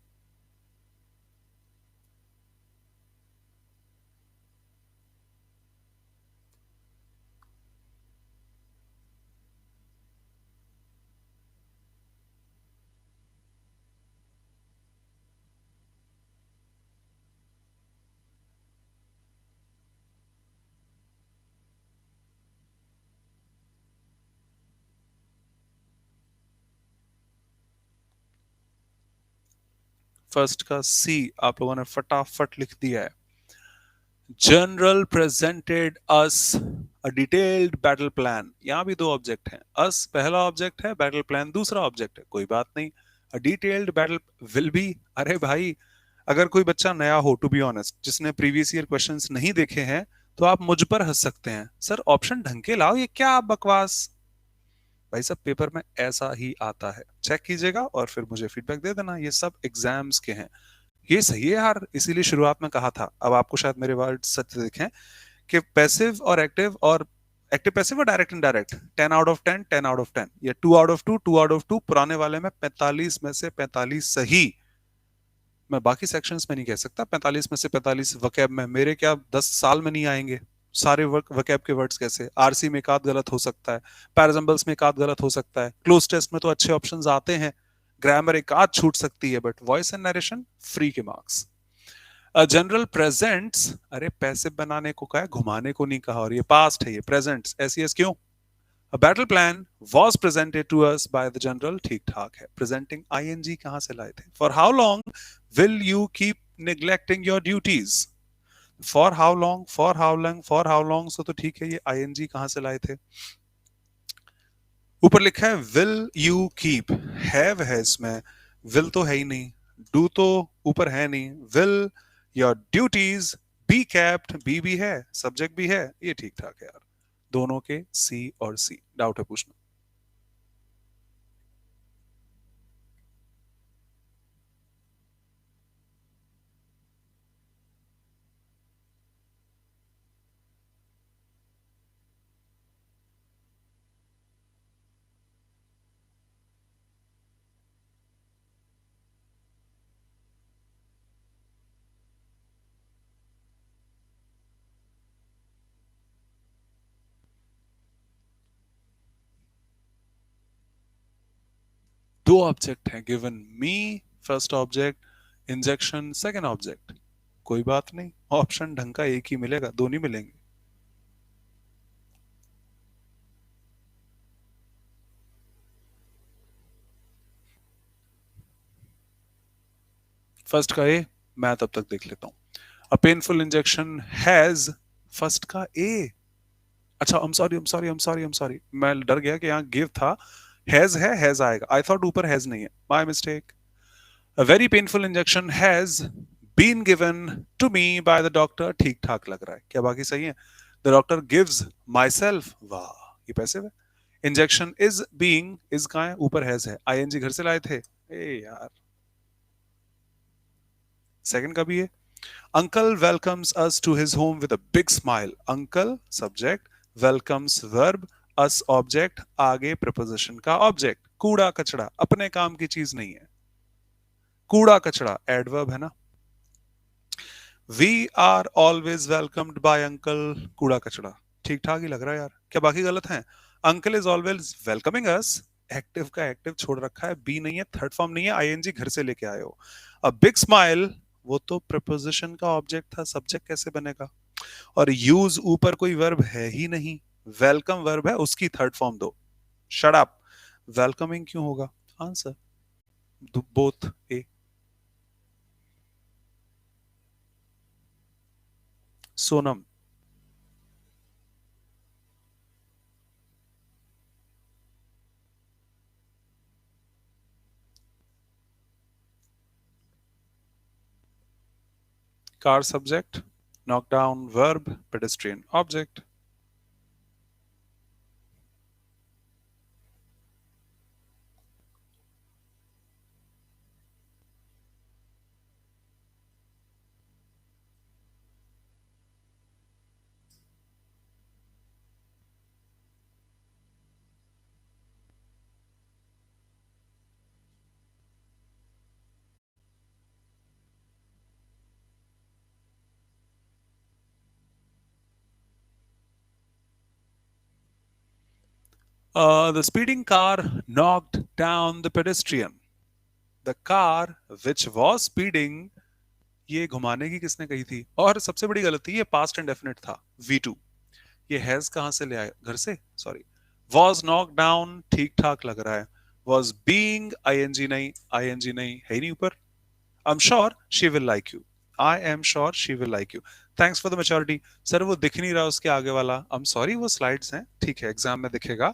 फर्स्ट का सी आप लोगों ने फटाफट लिख दिया है। General presented us a detailed battle plan. यहां भी 2 ऑब्जेक्ट हैं, अस पहला ऑब्जेक्ट है, बैटल प्लान दूसरा ऑब्जेक्ट है, कोई बात नहीं। A detailed battle will be. अरे भाई, अगर कोई बच्चा नया हो, टू बी ऑनेस्ट, जिसने प्रीवियस ईयर क्वेश्चंस नहीं देखे हैं, तो आप मुझ पर हंस सकते हैं, सर ऑप्शन ढंग के लाओ, ये क्या बकवास। भाई सब पेपर में ऐसा ही आता है, चेक कीजिएगा और फिर मुझे फीडबैक दे देना। ये सब एग्जाम्स के हैं। ये सही है यार, इसीलिए शुरुआत में कहा था, अब आपको शायद मेरे वर्ड सच दिखें, कि पैसिव और एक्टिव, और एक्टिव पैसिव और direct indirect 10 out of 10, 10 out of 10, या 2 आउट ऑफ 2, 2 आउट ऑफ 2। पुराने वाले में 45 में से 45 सही। मैं बाकी सेक्शंस में नहीं कह सकता 45 में से 45 वकैब में, मेरे क्या 10 साल में नहीं आएंगे सारे वकैब के वर्ड्स। कैसे आरसी में एक आध गलत हो सकता है, पैराजम्बल्स में एक आध गलत हो सकता है, क्लोज टेस्ट में तो अच्छे ऑप्शंस आते हैं, ग्रामर एक आध छूट सकती है, but voice and narration free के मार्क्स। जनरल प्रेजेंट्स, अरे पैसिव बनाने को कहा है, घुमाने को नहीं कहा, और ये पास्ट है, ये प्रेजेंट्स एस क्यों? A battle plan was presented to us by the general। ठीक ठाक है, presenting ing कहां से लाए थे? For how long will you keep neglecting your duties? For how long, for how long, for how long, so तो ठीक है, ये ing कहां से लाए थे? ऊपर लिखा है will you keep, have है इसमें, will तो है ही नहीं, do तो ऊपर है नहीं, will your duties be kept, be भी है, subject भी है, ये ठीक ठाक है यार। दोनों के सी और सी। डाउट है पूछना? दो ऑब्जेक्ट हैं given me, first object, injection second object, कोई बात नहीं, ऑप्शन ढंग का एक ही मिलेगा, दो नहीं मिलेंगे। फर्स्ट का ए, मैं तब तक देख लेता हूं। A painful injection has, first का ए। अच्छा, आई एम सॉरी, मैं डर गया कि यहाँ गिव था, हैज है, हैज आएगा, आई थॉट ऊपर हैज नहीं है, my mistake. A very painful injection has been given to me by the doctor. ठीक ठाक लग रहा है, क्या बाकी सही है? The doctor gives myself, वाह, ये पैसिव है। इंजेक्शन इज बीइंग, इज कहां है? ऊपर हैज है, आईएनजी घर से लाए थे, ए यार। सेकंड का भी है, uncle welcomes us to his home with a big smile. Uncle subject, welcomes verb, us object, आगे प्रपोजिशन का ऑब्जेक्ट। कूड़ा कचड़ा अपने काम की चीज नहीं है। कूड़ा कचड़ा एडवर्ब है ना. We are always welcomed by uncle. कूड़ा कचड़ा ठीक ठाक ही लग रहा है यार. क्या बाकी गलत है? Uncle is always welcoming us. Active का एक्टिव छोड़ रखा है, बी नहीं है, थर्ड फॉर्म नहीं है, आईएनजी घर से लेके आए हो. अ बिग स्माइल वो तो प्रपोजिशन का ऑब्जेक्ट था, सब्जेक्ट कैसे बनेगा? और यूज ऊपर कोई वर्ब है ही नहीं. वेलकम वर्ब है, उसकी थर्ड फॉर्म दो. Shut up. वेलकमिंग क्यों होगा? Answer both A. Sonam. Car subject, knock down verb, pedestrian object. The speeding car knocked down the pedestrian. The car which was speeding. ये घुमाने की किसने कही थी? और सबसे बड़ी गलती, ये पास्ट एंड डेफिनेट था. V2. ये हैज कहां से ले आए? घर से. सॉरी. Was knocked down ठीक ठाक लग रहा है. Was being ing नहीं, ing नहीं है ही नहीं ऊपर. I'm sure she will like you. I am sure she will like you. Thanks for the maturity. Sir वो दिख नहीं रहा उसके आगे वाला. I'm sorry वो स्लाइड्स हैं, ठीक है एग्जाम में दिखेगा,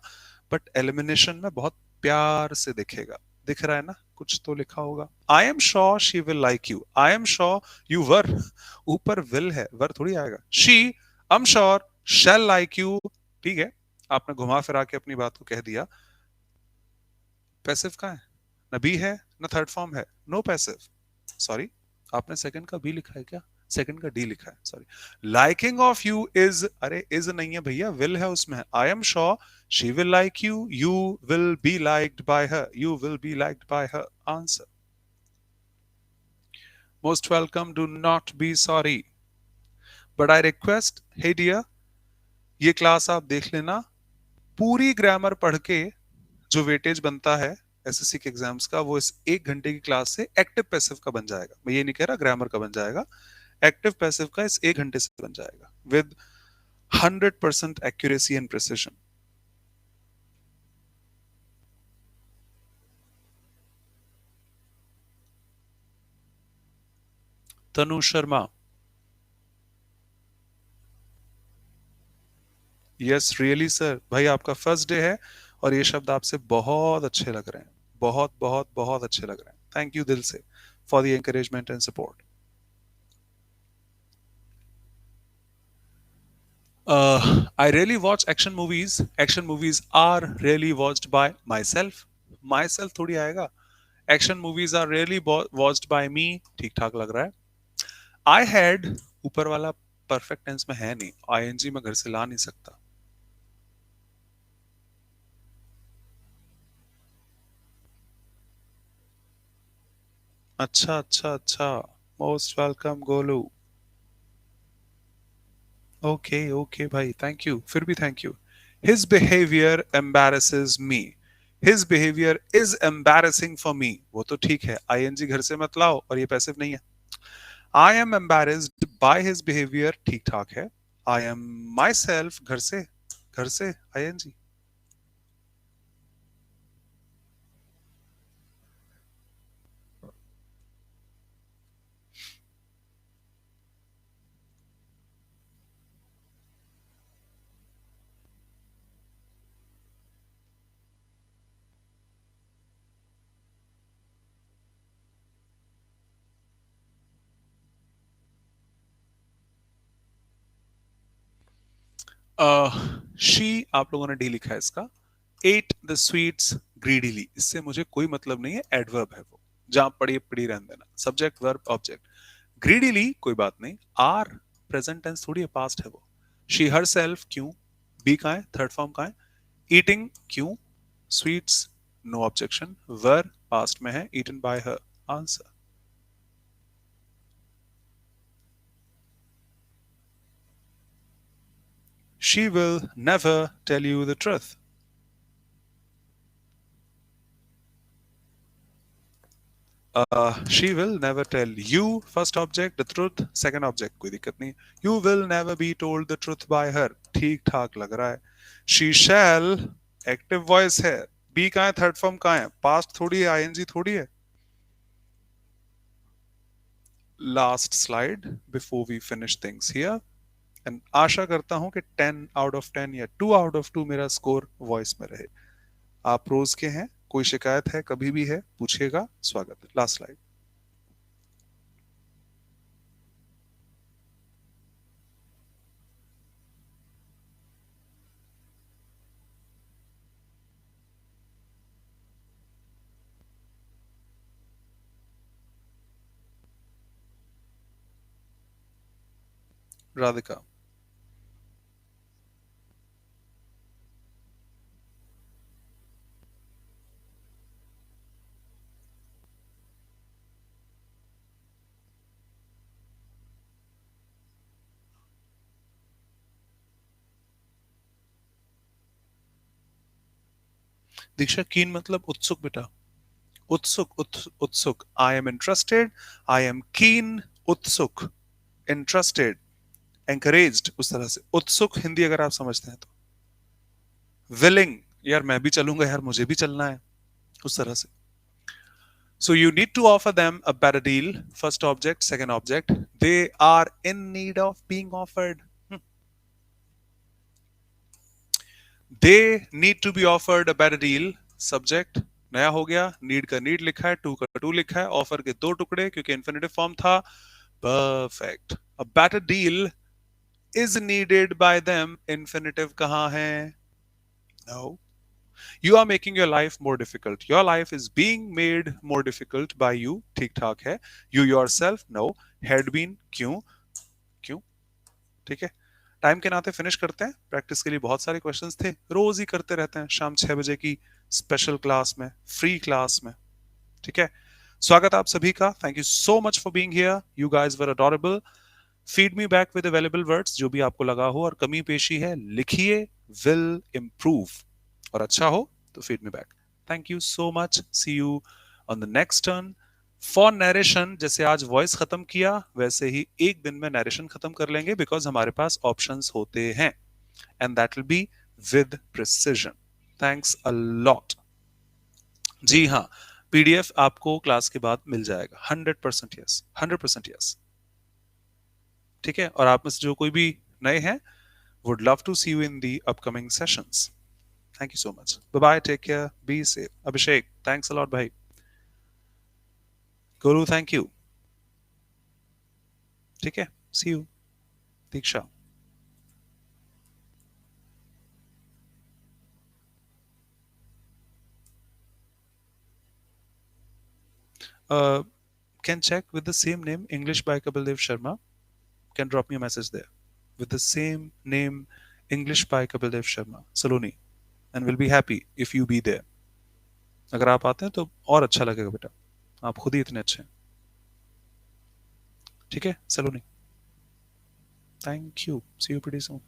बट एलिमिनेशन में बहुत प्यार से दिखेगा. दिख रहा है ना? कुछ तो लिखा होगा. I am sure she will like you. I am sure you were. ऊपर will है, वर थोड़ी आएगा. She, I'm sure, shall like you. ठीक है, आपने घुमा फिरा के अपनी बात को कह दिया. पैसिव कहाँ है? न बी है न थर्ड फॉर्म है. No passive. सॉरी, आपने सेकंड का बी लिखा है क्या? सेकंड का डी लिखा है, sorry. Liking of you is, अरे इज नहीं है भैया, विल है उसमें. I am sure she will like you. You will be liked by her. You will be liked by her. Answer. Most welcome. Do not be sorry, but I request, hey dear, ये class आप देख लेना. पूरी grammar पढ़ के जो weightage बनता है एसएससी के एग्जाम्स का, वो इस 1 घंटे की क्लास से एक्टिव पैसिव का बन जाएगा. मैं ये नहीं कह रहा ग्रामर का बन जाएगा, एक्टिव पैसिव का इस 1 घंटे से बन जाएगा with 100% accuracy and precision. Tanu Sharma. Yes really sir. भाई आपका फर्स्ट डे है और ये शब्द आपसे बहुत अच्छे लग रहे हैं. बहुत बहुत बहुत अच्छे लग रहे हैं. थैंक यू दिल से for the encouragement and support. I really watch action movies. Action movies are really watched by myself. Myself थोड़ी आएगा. Action movies are really watched by me. ठीक ठाक लग रहा है. I had, ऊपर वाला परफेक्ट टेंस में है नहीं, ing में घर से ला नहीं सकता. अच्छा अच्छा अच्छा. Most welcome Golu. Okay okay भाई, थैंक यू, फिर भी thank you. His behaviour embarrasses me. His behaviour is embarrassing for me. वो तो ठीक है, आईएनजी घर से मत लाओ, और ये पैसिव नहीं है. I am embarrassed by his behaviour ठीक ठाक है. आई एम माई सेल्फ घर से आईएनजी. शी आप लोगों ने डी लिखा है इसका. एट द स्वीट्स ग्रीडीली, इससे मुझे कोई मतलब नहीं है, एडवर्ब है वो. जहां पड़ी पड़ी रहने देना. Subject verb object. ग्रीडीली कोई बात नहीं. आर प्रेजेंट टेंस थोड़ी है, पास्ट है वो. शी हर सेल्फ क्यों? बी का है, थर्ड फॉर्म का है. ईटिंग क्यों? Sweets no objection. Were past में है, eaten by her. Answer. She will never tell you the truth. She will never tell you, first object, the truth, second object, कोई दिक्कत नहीं. You will never be told the truth by her. ठीक ठाक लग रहा है. She shall, active voice है. Be कहाँ है, थर्ड फॉर्म कहाँ है, पास्ट थोड़ी है, ing थोड़ी है. Last slide before we finish things here. And आशा करता हूं कि 10 out of 10 या 2 out of 2 मेरा स्कोर वॉइस में रहे. आप रोज के हैं, कोई शिकायत है कभी भी है पूछिएगा. स्वागत है. Last slide. राधिका. दीक्षा, कीन मतलब उत्सुक बेटा. उत्सुक, उत्सुक. I am interested, I am कीन. उत्सुक, इंटरेस्टेड, एंकरेज्ड, उस तरह से. उत्सुक हिंदी अगर आप समझते हैं तो. विलिंग, यार मैं भी चलूंगा यार, मुझे भी चलना है, उस तरह से. So you need to offer them a better deal. First object, second object. They are in need of being offered. They need to be offered a better deal. Subject नया हो गया. Need का need लिखा है, to का to लिखा है, offer के दो टुकड़े क्योंकि infinitive form था. Perfect. A better deal is needed by them. Infinitive कहाँ है? No. You are making your life more difficult. Your life is being made more difficult by you. ठीक ठाक है. You yourself, no. Had been, क्यों? क्यों? ठीक है. Time के नाते फिनिश करते हैं. प्रैक्टिस के लिए बहुत सारे क्वेश्चंस थे, रोज ही करते रहते हैं शाम 6 बजे की स्पेशल क्लास में, फ्री क्लास में. ठीक है. स्वागत आप सभी का. Thank you so much for being here. You guys were adorable. Feed me back with available words, जो भी आपको लगा हो और कमी पेशी है लिखिए. Will improve. और अच्छा हो तो feed me back. Thank you so much. See you on the next turn. For narration, जैसे आज वॉइस खत्म किया वैसे ही एक दिन में नरेशन खत्म कर लेंगे, बिकॉज हमारे पास ऑप्शंस होते हैं. And that will be with precision. Thanks a lot. जी हाँ, पीडीएफ आपको क्लास के बाद मिल जाएगा. 100% यस, 100% यस. ठीक है. और आप में से जो कोई भी नए हैं, would love to see you in the upcoming sessions. Thank you so much. Bye bye. Take care. Be safe. Abhishek, thanks a lot, bhai. Guru, thank you. ठीक है. See you. Diksha. Can check with the same name, English by Kapil Dev Sharma. Can drop me a message there. With the same name, English by Kapil Dev Sharma. Saloni. And we'll be happy if you be there. अगर आप आते हैं तो और अच्छा लगेगा बेटा. आप खुद ही इतने अच्छे हैं. ठीक है. सलोनी. Thank you. See you pretty soon.